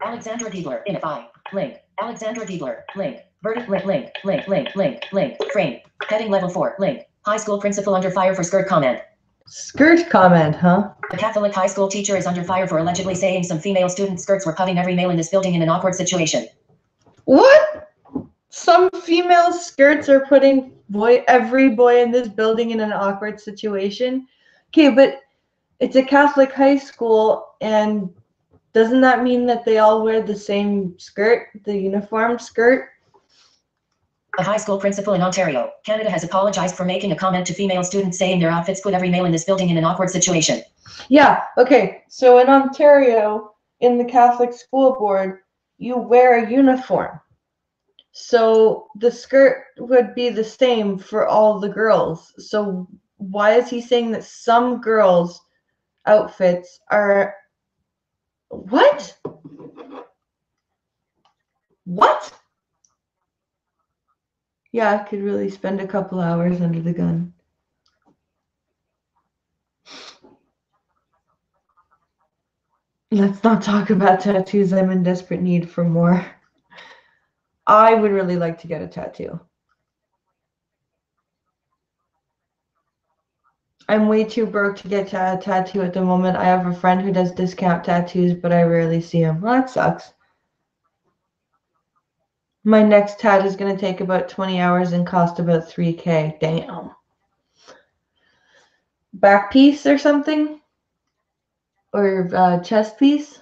Alexandra Diebler, Inify, link. Alexandra Diebler, link. Verdict, link. Frame. Heading level 4, link. High school principal under fire for skirt comment. Skirt comment, huh? A Catholic high school teacher is under fire for allegedly saying some female student skirts were putting every male in this building in an awkward situation. What? Some female skirts are putting every boy in this building in an awkward situation? Okay, but it's a Catholic high school, and doesn't that mean that they all wear the same skirt, the uniform skirt? A high school principal in Ontario, Canada has apologized for making a comment to female students saying their outfits put every male in this building in an awkward situation. Yeah, okay. So in Ontario, in the Catholic school board, you wear a uniform. So the skirt would be the same for all the girls. So why is he saying that some girls' outfits are... What? What? Yeah, I could really spend a couple hours under the gun. let's not talk about tattoos. I'm in desperate need for more. I would really like to get a tattoo. I'm way too broke to get a tattoo at the moment. I have a friend who does discount tattoos, but I rarely see him. Well, that sucks. My next tat is going to take about 20 hours and cost about 3K. Damn. Back piece or something? Or chest piece?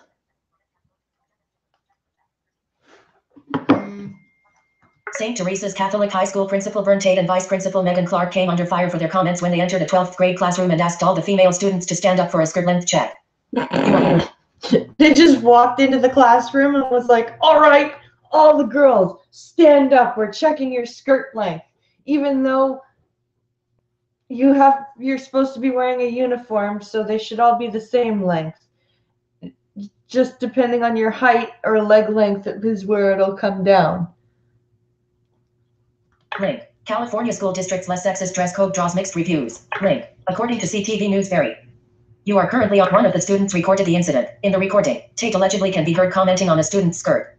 St. Teresa's Catholic High School Principal Vern Tate and Vice Principal Megan Clark came under fire for their comments when they entered a 12th grade classroom and asked all the female students to stand up for a skirt length check. They just walked into the classroom and was like, all right, all the girls, stand up. We're checking your skirt length. Even though you're supposed to be wearing a uniform, so they should all be the same length. Just depending on your height or leg length is where it'll come down. Link. California School District's less sexist dress code draws mixed reviews. Link. According to CTV Newsberry. You are currently on. One of the students recorded the incident. In the recording, Tate allegedly can be heard commenting on a student's skirt.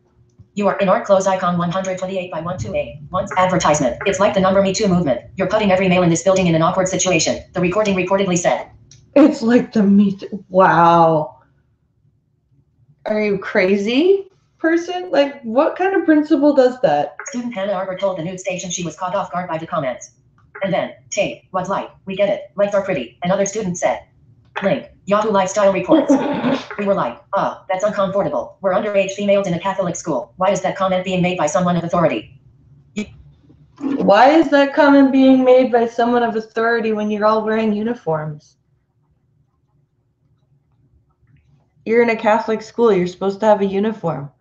You are in art clothes icon 128 by 128. Once advertisement. It's like the number Me Too movement. You're putting every male in this building in an awkward situation. The recording reportedly said. It's like the Me Too. Wow. Are you crazy? Person? Like, what kind of principal does that? Student Hannah Arbor told the news station she was caught off guard by the comments. And then, Tate, what's like? We get it. Lights are pretty. Another student said. Link. Yahoo Lifestyle reports. We were like, that's uncomfortable. We're underage females in a Catholic school. Why is that comment being made by someone of authority? Why is that comment being made by someone of authority when you're all wearing uniforms? You're in a Catholic school. You're supposed to have a uniform.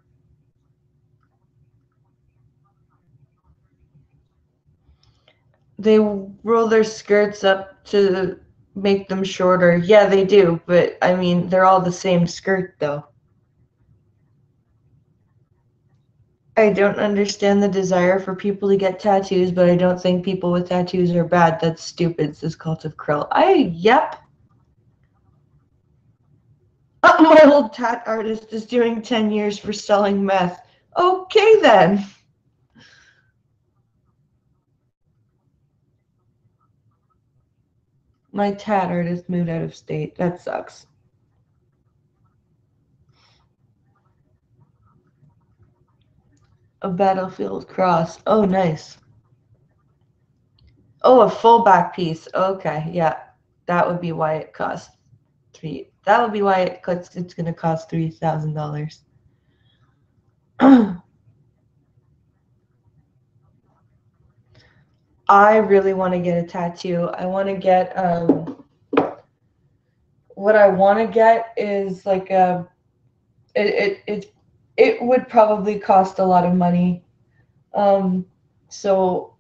They roll their skirts up to make them shorter. Yeah, they do. But, I mean, they're all the same skirt, though. I don't understand the desire for people to get tattoos, but I don't think people with tattoos are bad. That's stupid, says Cult of Krill. Yep. My old tat artist is doing 10 years for selling meth. Okay, then. My tat artist moved out of state. That sucks. A battlefield cross. Oh, nice. Oh, a full back piece. Okay, yeah. That would be why it costs That would be why it's going to cost $3,000. I really want to get a tattoo. I want to get what I want to get is like it would probably cost a lot of money. So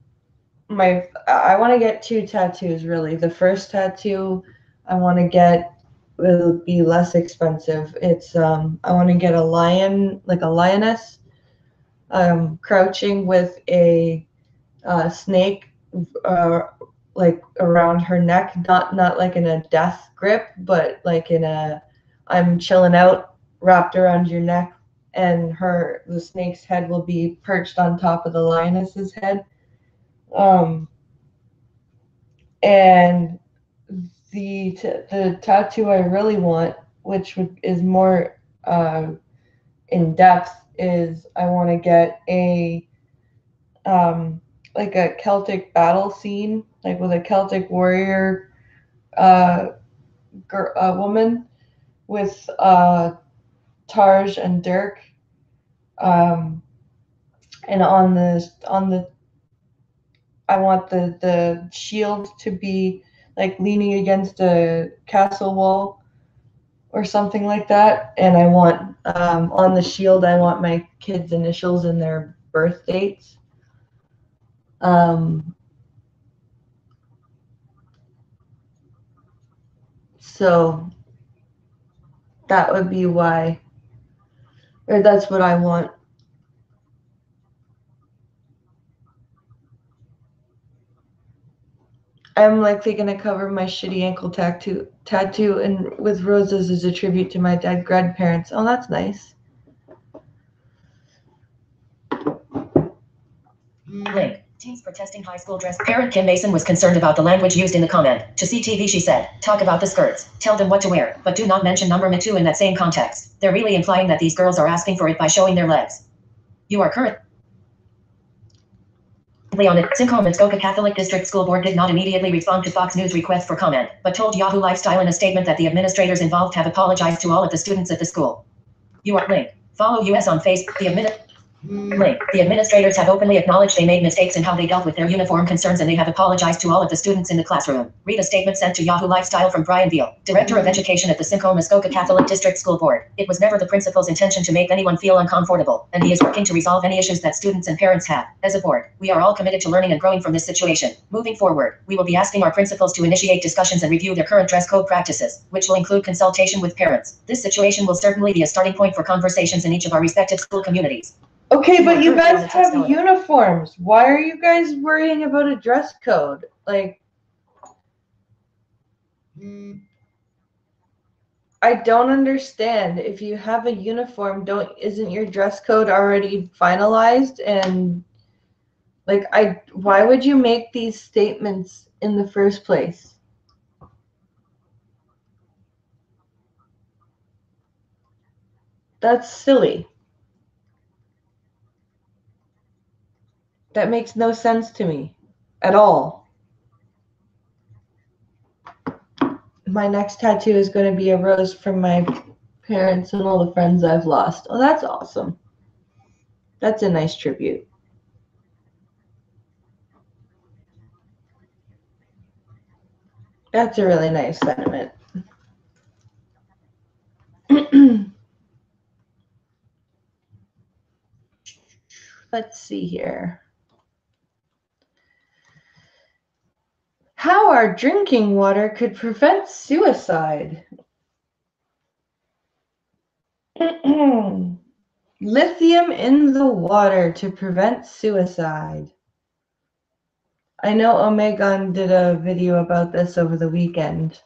I want to get two tattoos really. The first tattoo I want to get will be less expensive. It's I want to get a lion, like a lioness, crouching with a snake like around her neck, not like in a death grip, but like in a I'm chilling out, wrapped around your neck, and the snake's head will be perched on top of the lioness's head. And the tattoo I really want, which is more in depth, is I want to get a like a Celtic battle scene, like with a Celtic warrior woman with Tarj and Dirk, and on the I want the shield to be like leaning against a castle wall or something like that, and I want on the shield I want my kids' initials and their birth dates. So that would be why, or that's what I want. I'm likely gonna cover my shitty ankle tattoo and with roses as a tribute to my dead grandparents. Oh, that's nice. Link. Teens protesting high school dress. Parent Kim Mason was concerned about the language used in the comment. To CTV, she said, "Talk about the skirts. Tell them what to wear, but do not mention number two in that same context. They're really implying that these girls are asking for it by showing their legs. You are currently on it." Simcoe Muskoka Catholic District School Board did not immediately respond to Fox News' request for comment, but told Yahoo Lifestyle in a statement that the administrators involved have apologized to all of the students at the school. You are link. Follow us on Facebook. Link. The administrators have openly acknowledged they made mistakes in how they dealt with their uniform concerns, and they have apologized to all of the students in the classroom. Read a statement sent to Yahoo Lifestyle from Brian Veal, Director of Education at the Simcoe Muskoka Catholic District School Board. "It was never the principal's intention to make anyone feel uncomfortable, and he is working to resolve any issues that students and parents have. As a board, we are all committed to learning and growing from this situation. Moving forward, we will be asking our principals to initiate discussions and review their current dress code practices, which will include consultation with parents. This situation will certainly be a starting point for conversations in each of our respective school communities." Okay, but you guys have uniforms. Why are you guys worrying about a dress code? Like, I don't understand. If you have a uniform, isn't your dress code already finalized? And like, why would you make these statements in the first place? That's silly. That makes no sense to me at all. My next tattoo is going to be a rose from my parents and all the friends I've lost. Oh, that's awesome. That's a nice tribute. That's a really nice sentiment. Let's see here. How our drinking water could prevent suicide. Lithium in the water to prevent suicide. I know Omegon did a video about this over the weekend.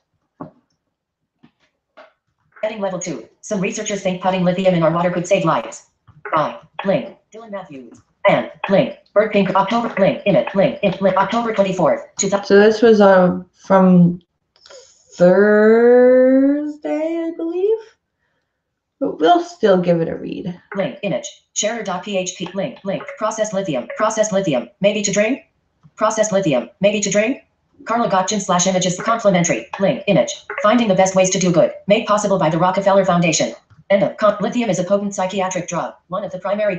Heading level 2. Some researchers think putting lithium in our water could save lives. By link. Dylan Matthews. And link. Bird Pink October link. Image link. October 24th. So this was from Thursday, I believe. But we'll still give it a read. Link. Image. Sharer.php. Link. Processed lithium. Processed lithium. Maybe to drink? Processed lithium. Maybe to drink? Carla Gotchin / images complimentary. Link. Image. Finding the best ways to do good. Made possible by the Rockefeller Foundation. Lithium is a potent psychiatric drug. One of the primary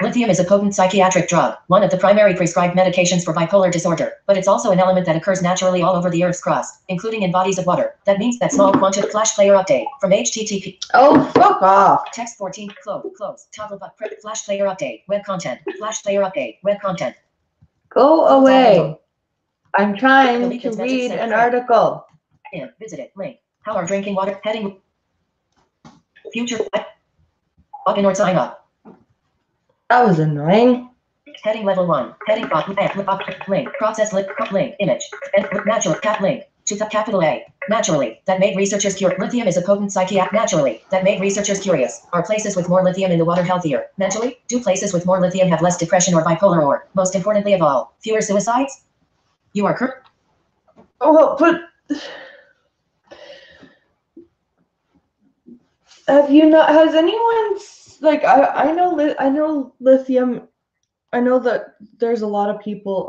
lithium is a potent psychiatric drug. One of the primary prescribed medications for bipolar disorder. But it's also an element that occurs naturally all over the Earth's crust, including in bodies of water. That means that small quantity flash player update from HTTP. Oh, fuck off. Text 14. Close. Toggle but flash player update. Web content. Flash player update. Web content. Go away. I'm trying to read an article. Yeah, visit it. Link. How are drinking water heading? Future. Login or sign up. That was annoying. Heading level 1. Heading link. Process link. Image. Natural. Cap link. To the capital A. Naturally. That made researchers curious. Lithium is a potent psychiatric. Naturally. That made researchers curious. Are places with more lithium in the water healthier? Mentally? Do places with more lithium have less depression or bipolar or, most importantly of all, fewer suicides? You are correct. Oh, but have you not? Has anyone like I know lithium. I know that there's a lot of people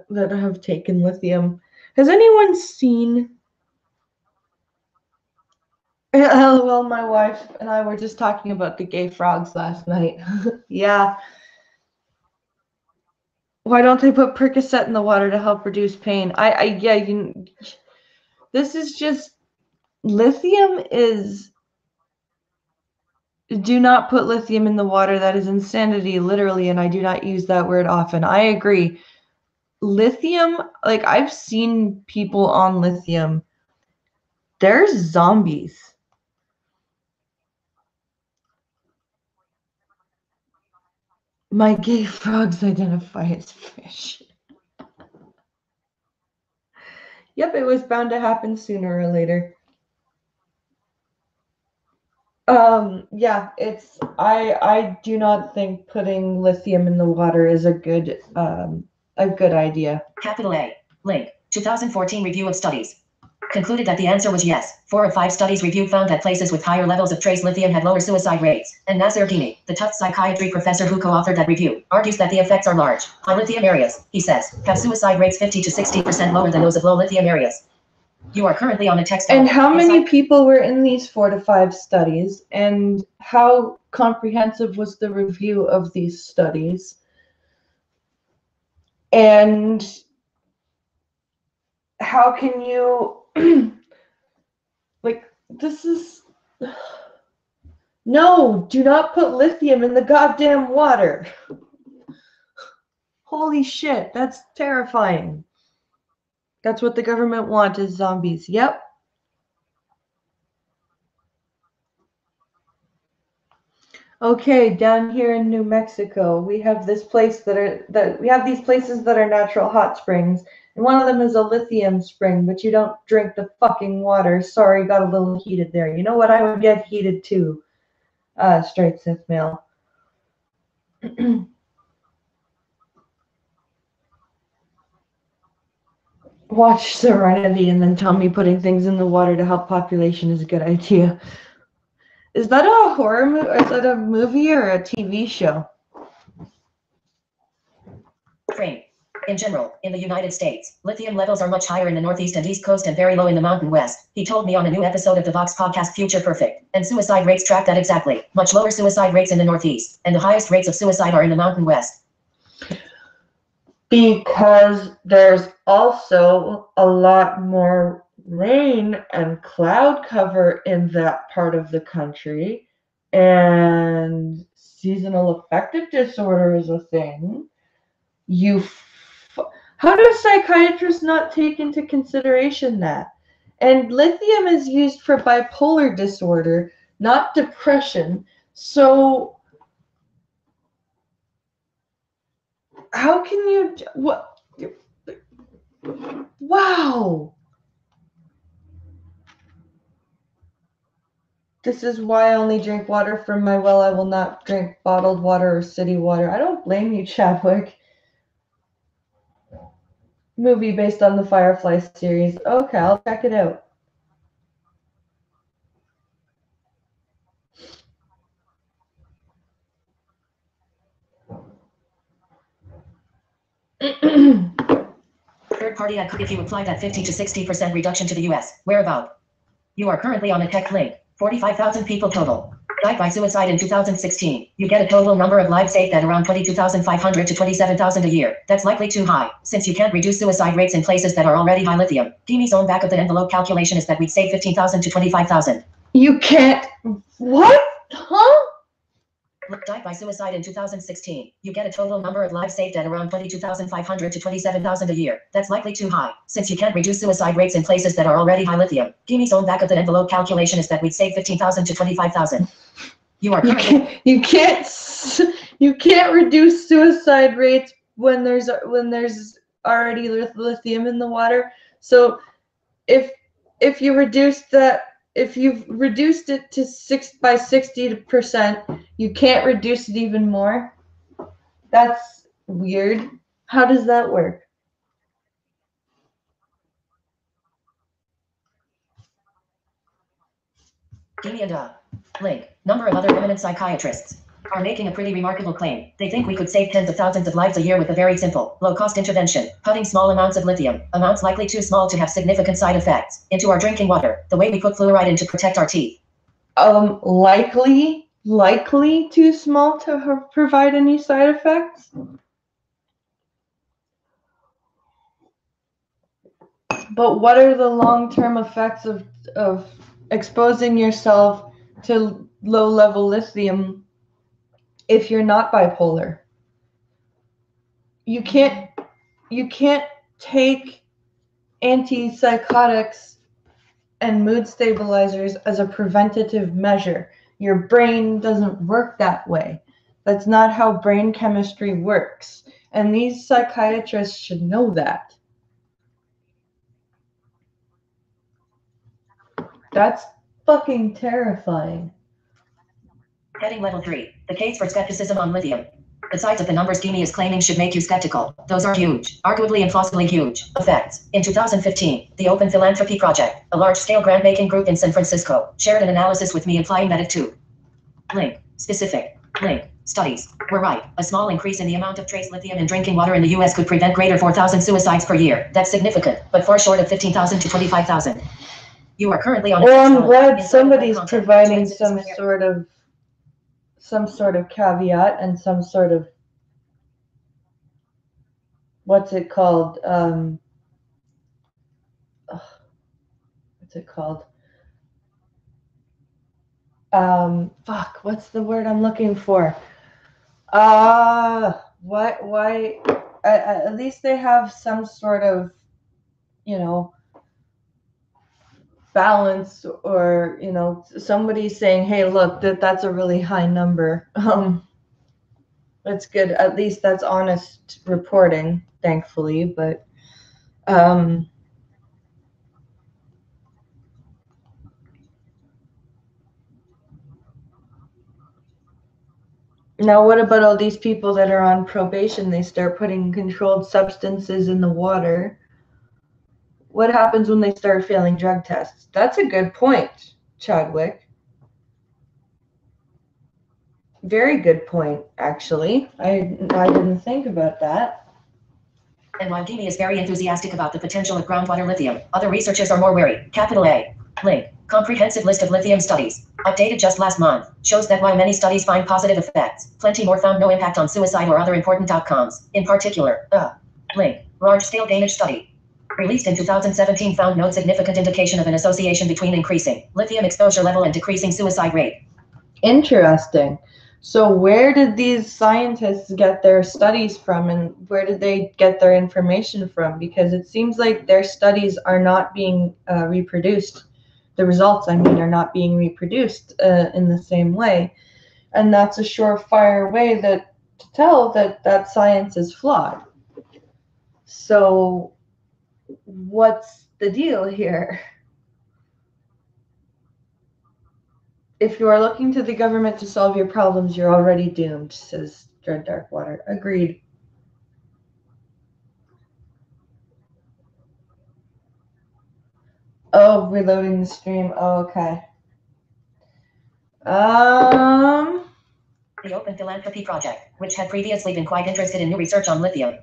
that have taken lithium. Has anyone seen? Well, my wife and I were just talking about the gay frogs last night. Yeah. Why don't they put Percocet in the water to help reduce pain? This is just lithium is. Do not put lithium in the water. That is insanity, literally, and I do not use that word often. I agree. Lithium, like I've seen people on lithium. There's zombies. My gay frogs identify as fish. Yep, it was bound to happen sooner or later. Yeah, I do not think putting lithium in the water is a good idea. Capital A. Link. 2014 review of studies. Concluded that the answer was yes. 4 of 5 studies reviewed found that places with higher levels of trace lithium had lower suicide rates. And Nasser Dini, the Tufts psychiatry professor who co-authored that review, argues that the effects are large. High lithium areas, he says, have suicide rates 50 to 60% lower than those of low lithium areas. You are currently on a text. And how many people were in these 4 to 5 studies? And how comprehensive was the review of these studies? And how can you like, this is no, do not put lithium in the goddamn water. Holy shit, that's terrifying. That's what the government wants, is zombies. Yep. Okay, down here in New Mexico, we have this place we have these places that are natural hot springs, and one of them is a lithium spring, but you don't drink the fucking water. Sorry, got a little heated there. You know what? I would get heated too. Straight Sith male. Watch Serenity and then tell me putting things in the water to help population is a good idea. Is that a horror movie? Or is that a movie or a TV show? Frame. In general, in the United States, lithium levels are much higher in the Northeast and East Coast and very low in the Mountain West. He told me on a new episode of the Vox podcast Future Perfect. And suicide rates track that exactly. Much lower suicide rates in the Northeast, and the highest rates of suicide are in the Mountain West. Because there's also a lot more rain and cloud cover in that part of the country, and seasonal affective disorder is a thing. How do psychiatrists not take into consideration that? And lithium is used for bipolar disorder, not depression. So how can you, what? Wow. This is why I only drink water from my well. I will not drink bottled water or city water. I don't blame you, Chadwick. Movie based on the Firefly series. Okay, I'll check it out. Third party if you apply that 50 to 60% reduction to the US, whereabout? You are currently on a tech link. 45,000 people total died by suicide in 2016. You get a total number of lives saved at around 22,500 to 27,000 a year. That's likely too high, since you can't reduce suicide rates in places that are already high lithium. Dini's own back of the envelope calculation is that we'd save 15,000 to 25,000. You can't. What? Huh? Died by suicide in 2016. You get a total number of lives saved at around 22,500 to 27,000 a year. That's likely too high, since you can't reduce suicide rates in places that are already high lithium. Dini's own back of the envelope calculation is that we'd save 15,000 to 25,000. You are you can't reduce suicide rates when there's already lithium in the water. So if you reduce that, if you've reduced it to 60%, you can't reduce it even more. That's weird. How does that work? Dini and link. Number of other eminent psychiatrists are making a pretty remarkable claim. They think we could save tens of thousands of lives a year with a very simple, low-cost intervention, putting small amounts of lithium, amounts likely too small to have significant side effects, into our drinking water, the way we put fluoride in to protect our teeth. Likely too small to provide any side effects? But what are the long-term effects of exposing yourself to low-level lithium if you're not bipolar? You can't take antipsychotics and mood stabilizers as a preventative measure. Your brain doesn't work that way. That's not how brain chemistry works. And these psychiatrists should know that. That's fucking terrifying. Heading level 3. The case for skepticism on lithium. The size of the numbers Gimi is claiming should make you skeptical. Those are huge, arguably and plausibly huge. Effects. In 2015, the Open Philanthropy Project, a large-scale grant-making group in San Francisco, shared an analysis with me implying that it too. Link. Specific. Link. Studies. Were right. A small increase in the amount of trace lithium in drinking water in the U.S. could prevent greater 4,000 suicides per year. That's significant, but far short of 15,000 to 25,000. You are currently on. Well, I'm glad somebody's providing some sort of caveat and some sort of, what's it called? What's it called? Fuck, what's the word I'm looking for? Why, at least they have some sort of, balance, or, somebody saying, hey, look, that's a really high number. That's good. At least that's honest reporting, thankfully, but, now, what about all these people that are on probation? They start putting controlled substances in the water. What happens when they start failing drug tests? That's a good point, Chadwick. Very good point, actually. I didn't think about that. And while Gimi is very enthusiastic about the potential of groundwater lithium, other researchers are more wary. Capital A. Link. Comprehensive list of lithium studies. Updated just last month. Shows that while many studies find positive effects, plenty more found no impact on suicide or other important outcomes. In particular, Link. Large-scale Danish study. Released in 2017 found no significant indication of an association between increasing lithium exposure level and decreasing suicide rate. Interesting. So where did these scientists get their studies from, and where did they get their information from? Because it seems like their studies are not being reproduced. The results, I mean, are not being reproduced in the same way. And that's a surefire way to tell that science is flawed. So what's the deal here? If you are looking to the government to solve your problems, you're already doomed, says Dread Darkwater. Agreed. Oh, reloading the stream. Oh, okay. The Open Philanthropy Project, which had previously been quite interested in new research on lithium.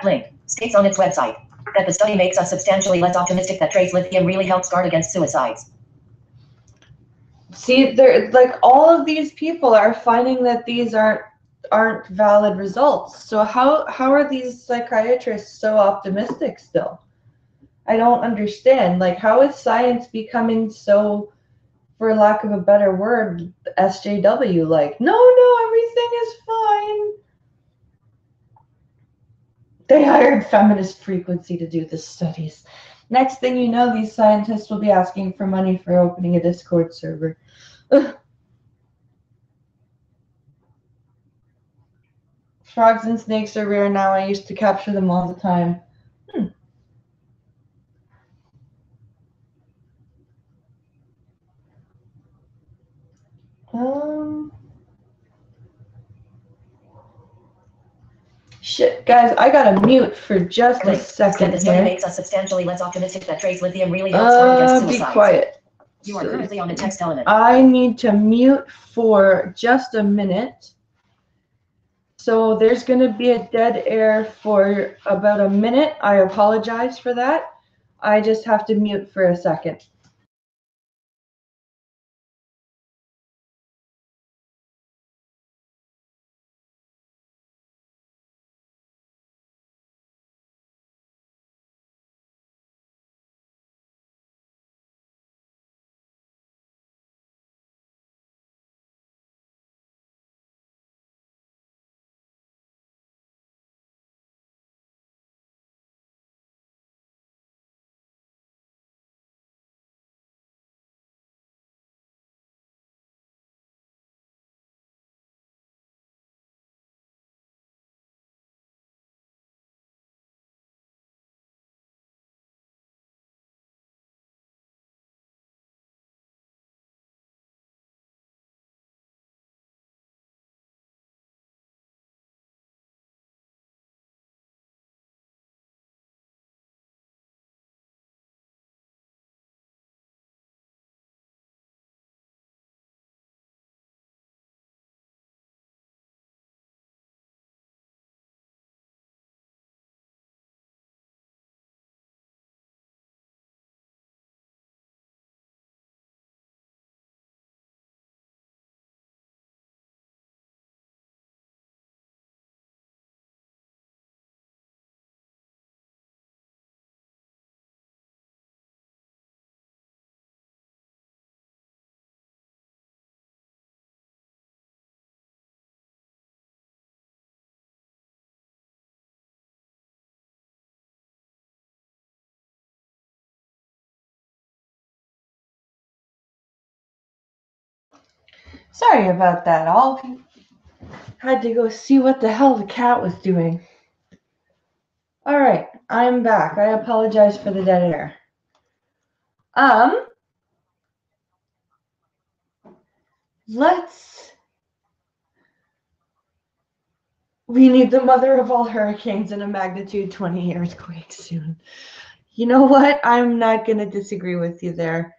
Link. States on its website that the study makes us substantially less optimistic that trace lithium really helps guard against suicides. See, there, like, all of these people are finding that these aren't valid results. So how are these psychiatrists so optimistic still? I don't understand. Like, how is science becoming so, for lack of a better word, SJW? Like, no, everything is fine. They hired Feminist Frequency to do the studies. Next thing you know, these scientists will be asking for money for opening a Discord server. Frogs and snakes are rare now. I used to capture them all the time. Shit, guys, I gotta mute for just a second The study here. makes us substantially less optimistic that trace lithium really helps guard against suicides. Be quiet. You are currently on the text element. I need to mute for just a minute. So there's going to be a dead air for about a minute. I apologize for that. I just have to mute for a second. Sorry about that. All had to go see what the hell the cat was doing. All right, I'm back. I apologize for the dead air. Let's. We need the mother of all hurricanes and a magnitude 20 earthquake soon. You know what? I'm not going to disagree with you there.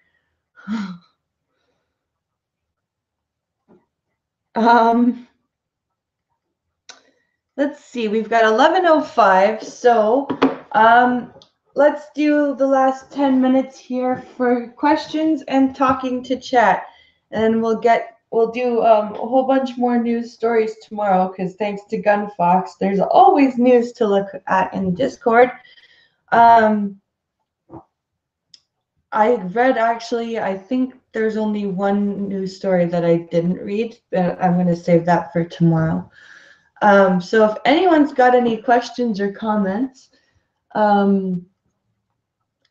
Let's see. We've got 11:05, so let's do the last 10 minutes here for questions and talking to chat, and we'll do a whole bunch more news stories tomorrow because thanks to Gunfox, there's always news to look at in Discord. I read actually, I think there's only one news story that I didn't read, but I'm going to save that for tomorrow. So if anyone's got any questions or comments, I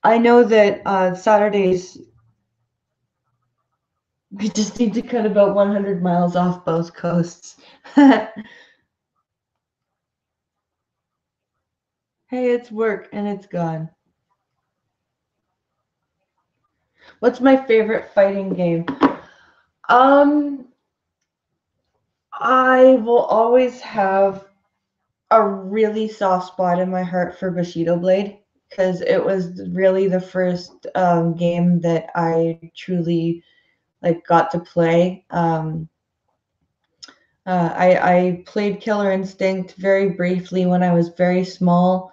know that Saturdays, we just need to cut about 100 miles off both coasts. Hey, it's work and it's gone. What's my favorite fighting game? I will always have a really soft spot in my heart for Bushido Blade because it was really the first game that I truly got to play. I played Killer Instinct very briefly when I was very small,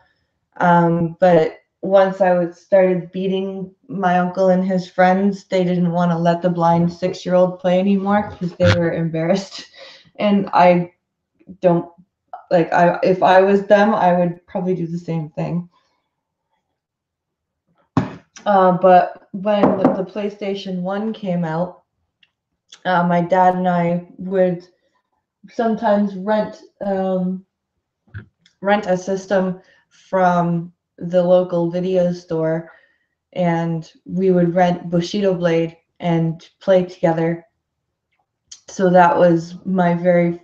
but once I started beating my uncle and his friends, they didn't want to let the blind 6-year-old play anymore because they were embarrassed. And I don't if I was them, I would probably do the same thing. But when the PlayStation 1 came out, my dad and I would sometimes rent a system from the local video store, and we would rent Bushido Blade and play together. So that was my very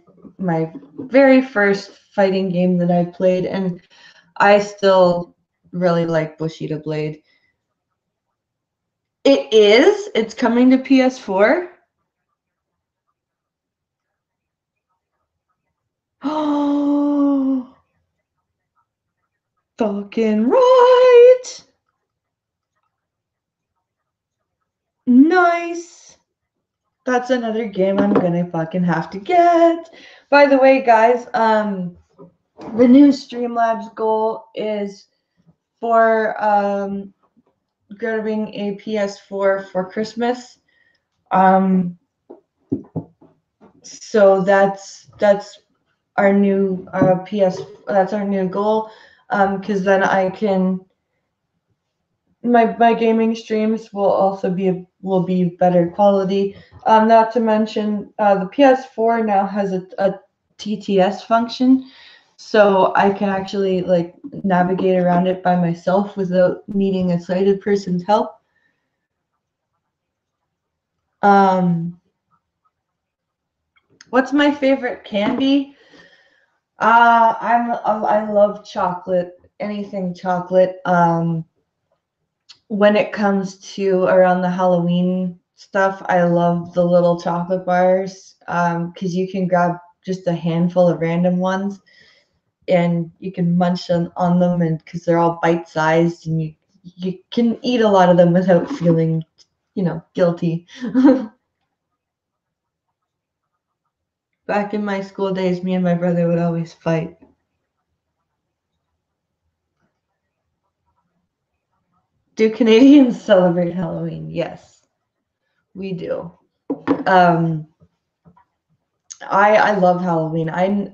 first fighting game that I played, and I still really like Bushido Blade. It is. It's coming to PS4. Oh, fucking right. Nice. That's another game I'm gonna fucking have to get. By the way, guys, the new Streamlabs goal is for grabbing a PS4 for Christmas. So that's our new that's our new goal. Because then I can my gaming streams will be better quality. Not to mention the PS4 now has a TTS function, so I can actually navigate around it by myself without needing a sighted person's help. What's my favorite candy? I love chocolate, anything chocolate. When it comes to around the Halloween stuff, I love the little chocolate bars because you can grab just a handful of random ones and you can munch on them, and because they're all bite-sized, and you can eat a lot of them without feeling, guilty. Back in my school days, me and my brother would always fight. Do Canadians celebrate Halloween? Yes, we do. I love Halloween. I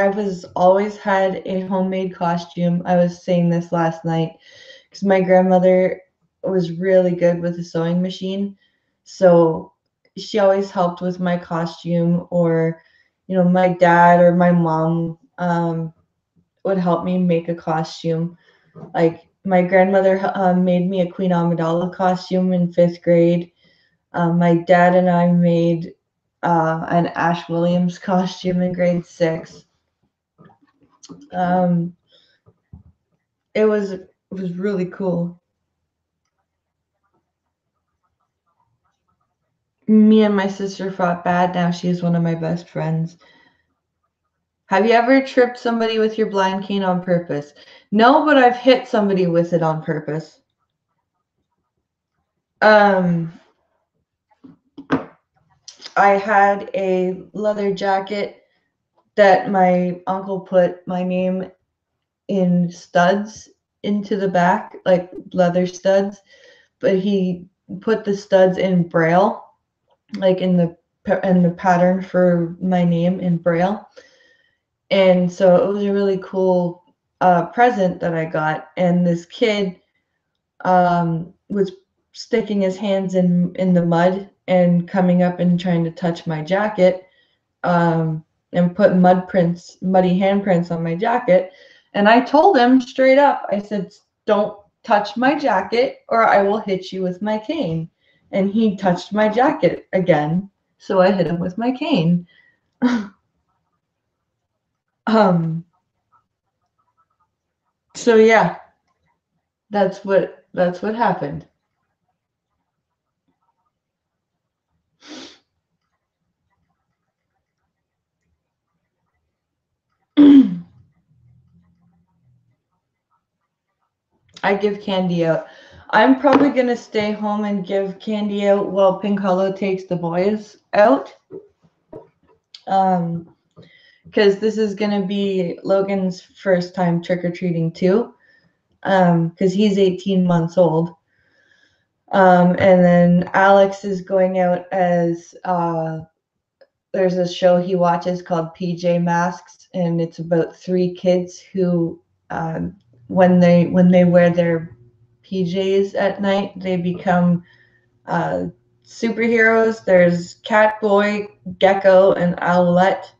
was always had a homemade costume. I was saying this last night because my grandmother was really good with a sewing machine, so she always helped with my costume, or my dad or my mom would help me make a costume. Like my grandmother made me a Queen Amidala costume in 5th grade. My dad and I made an Ash Williams costume in grade 6. It was really cool. Me and my sister fought bad. Now she is one of my best friends. Have you ever tripped somebody with your blind cane on purpose? No, but I've hit somebody with it on purpose. I had a leather jacket that my uncle put my name in studs into the back, like leather studs, but he put the studs in braille, like in the pattern for my name in braille. And so it was a really cool present that I got. And this kid was sticking his hands in the mud and coming up and trying to touch my jacket, and put muddy handprints on my jacket. And I told him straight up, I said, don't touch my jacket or I will hit you with my cane. And he touched my jacket again, so I hit him with my cane. So yeah, that's what happened. I give candy out. I'm probably gonna stay home and give candy out while Pink Hollow takes the boys out. Because this is gonna be Logan's first time trick or treating too. Because he's 18 months old. And then Alex is going out as there's a show he watches called PJ Masks, and it's about 3 kids who, when they wear their PJs at night, they become superheroes. There's Catboy, Gecko, and Owlette,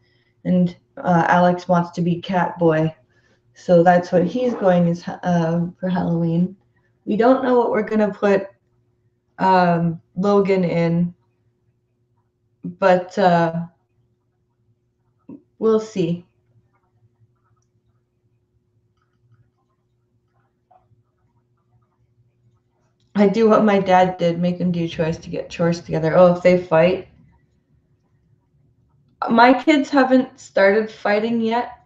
and Alex wants to be Catboy, so that's what he's going as for Halloween. We don't know what we're gonna put Logan in, but we'll see. I do what my dad did, make them do chores to get chores together. Oh, if they fight. My kids haven't started fighting yet.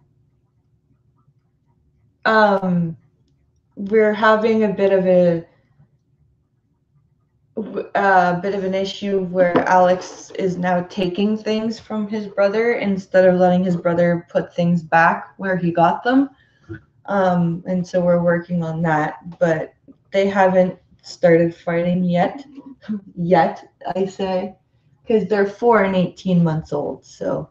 We're having a bit of an issue where Alex is now taking things from his brother instead of letting his brother put things back where he got them. And so we're working on that, but they haven't started fighting yet. Yet, I say, because they're 4 and 18 months old. So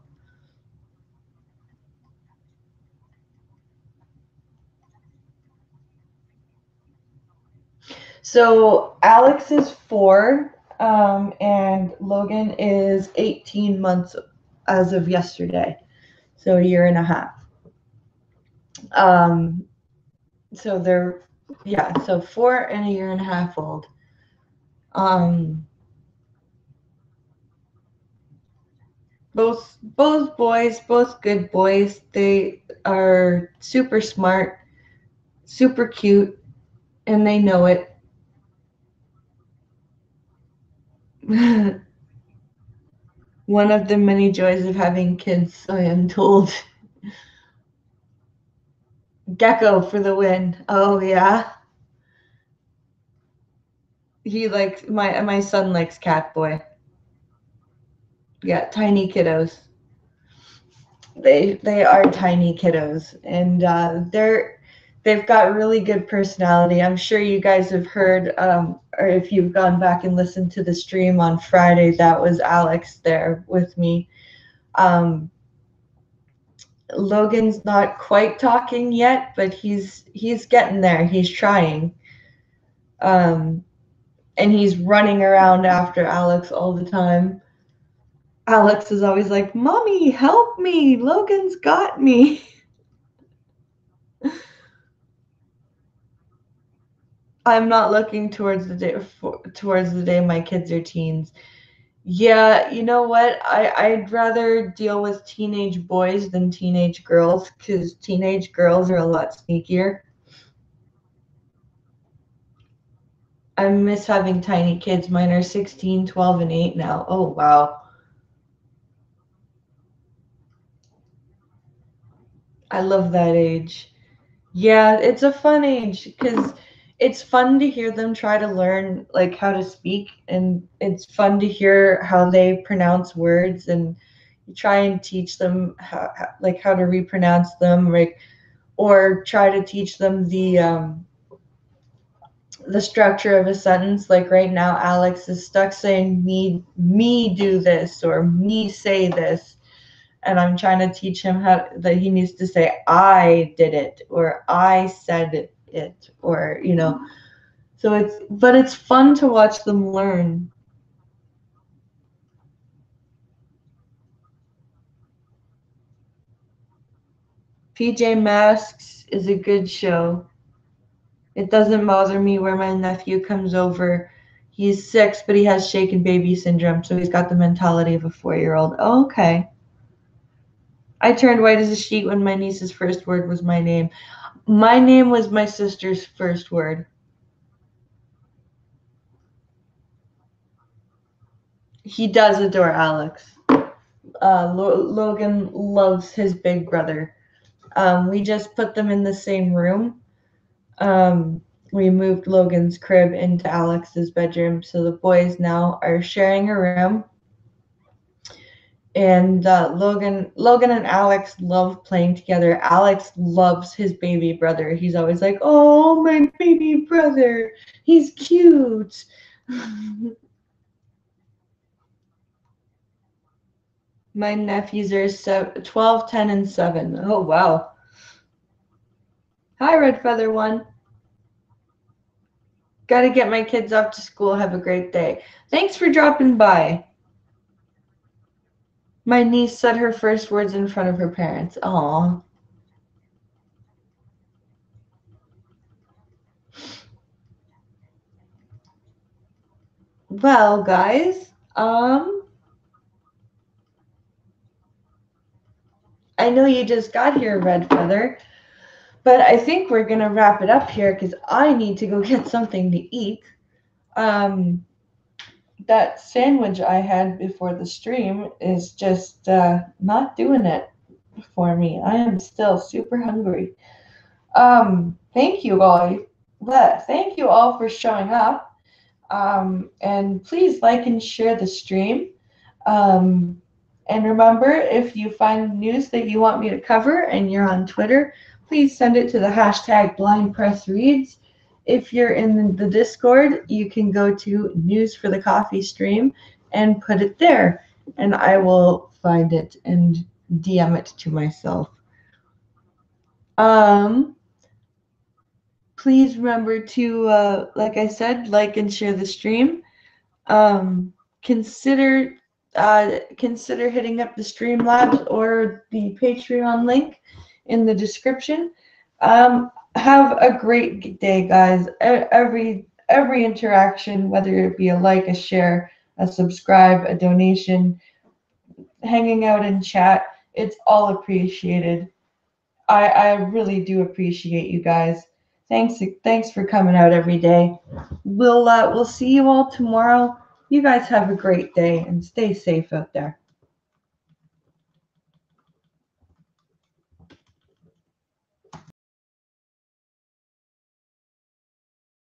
Alex is 4, and Logan is 18 months as of yesterday, so a year and a half. So they're, yeah, so 4 and a year and a half old. Both boys, both good boys. They are super smart, super cute, and they know it. One of the many joys of having kids, I am told. Gecko for the win. Oh yeah. He likes my son likes Catboy. Yeah, tiny kiddos. They are tiny kiddos, and they've got really good personality. I'm sure you guys have heard, or if you've gone back and listened to the stream on Friday, that was Alex there with me. Logan's not quite talking yet, but he's getting there. He's trying. And he's running around after Alex all the time. Alex is always like, "Mommy, help me! Logan's got me." I'm not looking towards the day my kids are teens. Yeah, you know what? I'd rather deal with teenage boys than teenage girls because teenage girls are a lot sneakier. I miss having tiny kids. Mine are 16, 12, and 8 now. Oh, wow. I love that age. Yeah, it's a fun age because it's fun to hear them try to learn like how to speak, and it's fun to hear how they pronounce words, and you try and teach them like how to repronounce them, like or try to teach them the structure of a sentence. Like right now, Alex is stuck saying me do this or me say this, and I'm trying to teach him how that he needs to say I did it or I said it, or so it's fun to watch them learn. PJ Masks is a good show. It doesn't bother me where my nephew comes over. He's 6, but he has shaken baby syndrome, so he's got the mentality of a 4-year-old. Oh, okay. I turned white as a sheet when my niece's first word was my name. My name was my sister's first word. He does adore Alex. Logan loves his big brother. We just put them in the same room. We moved Logan's crib into Alex's bedroom, so the boys now are sharing a room. And Logan and Alex love playing together. Alex loves his baby brother. He's always like, "Oh, my baby brother, he's cute." My nephews are 12, 10, and 7. Oh, wow. Hi, Red Feather One. Got to get my kids off to school. Have a great day. Thanks for dropping by. My niece said her first words in front of her parents. Aw. Well, guys, I know you just got here, Red Feather, but I think we're gonna wrap it up here because I need to go get something to eat. Um, that sandwich I had before the stream is just not doing it for me. I am still super hungry. Thank you all. Thank you all for showing up. And please like and share the stream. Um, and remember, if you find news that you want me to cover and you're on Twitter, please send it to the hashtag BlindPressReads. If you're in the Discord, you can go to News for the Coffee stream and put it there, and I will find it and DM it to myself. Please remember to, like I said, like and share the stream. Um, consider consider hitting up the Streamlabs or the Patreon link in the description. Have a great day, guys. Every interaction, whether it be a like, a share, a subscribe, a donation, hanging out in chat, it's all appreciated. I really do appreciate you guys. Thanks for coming out every day. We'll see you all tomorrow. You guys have a great day and stay safe out there.